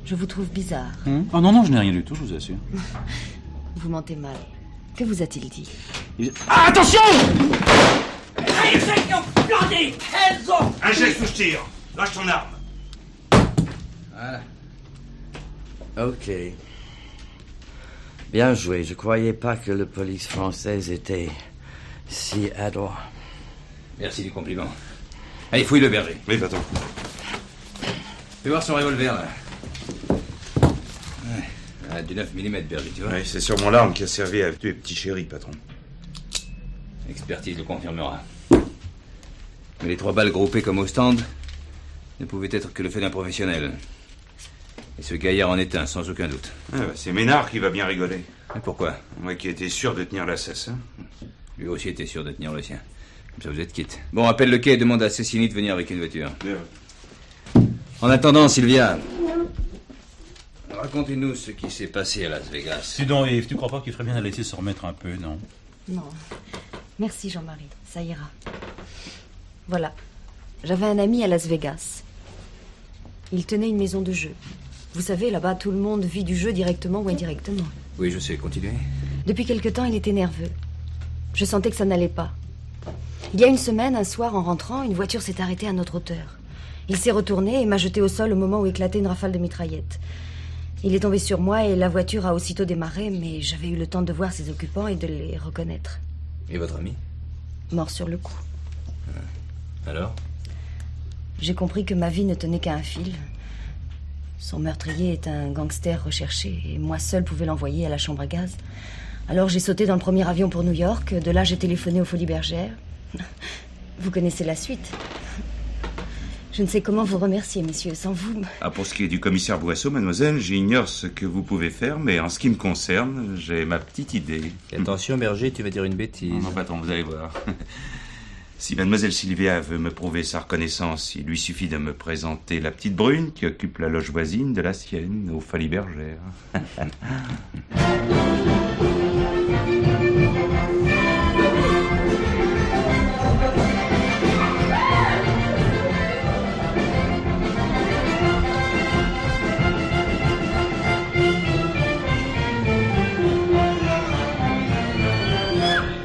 Je vous trouve bizarre. Oh non, je n'ai rien du tout, je vous assure. Vous mentez mal. Que vous a-t-il dit? Ah, attention! Un geste ou je tire. Lâche ton arme. Voilà. Ok. Bien joué. Je croyais pas que la police française était si adroit. Merci du compliment. Allez, fouille le berger. Oui, va-t'en. Fais voir son revolver, là. Ouais. Du 9 mm, berger, tu vois. Oui, c'est sûrement l'arme qui a servi à tuer Petit Chéri, patron. L'expertise le confirmera. Mais les 3 balles groupées comme au stand ne pouvaient être que le fait d'un professionnel. Et ce gaillard en est un, sans aucun doute. Ah bah, c'est Ménard qui va bien rigoler. Et pourquoi? Moi qui étais sûr de tenir l'assassin. Lui aussi était sûr de tenir le sien. Comme ça, vous êtes quitte. Bon, appelle le quai et demande à Cécily de venir avec une voiture. En attendant, Sylvia, racontez-nous ce qui s'est passé à Las Vegas. Dis donc, Yves, tu crois pas qu'il ferait bien la laisser se remettre un peu, non? Non. Merci, Jean-Marie. Ça ira. Voilà. J'avais un ami à Las Vegas. Il tenait une maison de jeu. Vous savez, là-bas, tout le monde vit du jeu directement ou indirectement. Oui, je sais. Continuez. Depuis quelque temps, il était nerveux. Je sentais que ça n'allait pas. Il y a une semaine, un soir, en rentrant, une voiture s'est arrêtée à notre hauteur. Il s'est retourné et m'a jeté au sol au moment où éclatait une rafale de mitraillettes. Il est tombé sur moi et la voiture a aussitôt démarré, mais j'avais eu le temps de voir ses occupants et de les reconnaître. Et votre ami? Mort sur le coup. Alors? J'ai compris que ma vie ne tenait qu'à un fil. Son meurtrier est un gangster recherché et moi seule pouvais l'envoyer à la chambre à gaz. Alors j'ai sauté dans le premier avion pour New York. De là, j'ai téléphoné aux Folies Bergères. Vous connaissez la suite. Je ne sais comment vous remercier, messieurs, sans vous. Ah, pour ce qui est du commissaire Boisseau, mademoiselle, j'ignore ce que vous pouvez faire, mais en ce qui me concerne, j'ai ma petite idée. Et attention, berger, tu vas dire une bêtise. Non, patron, vous allez voir. Si mademoiselle Sylvia veut me prouver sa reconnaissance, il lui suffit de me présenter la petite brune qui occupe la loge voisine de la sienne, aux Folies Bergères.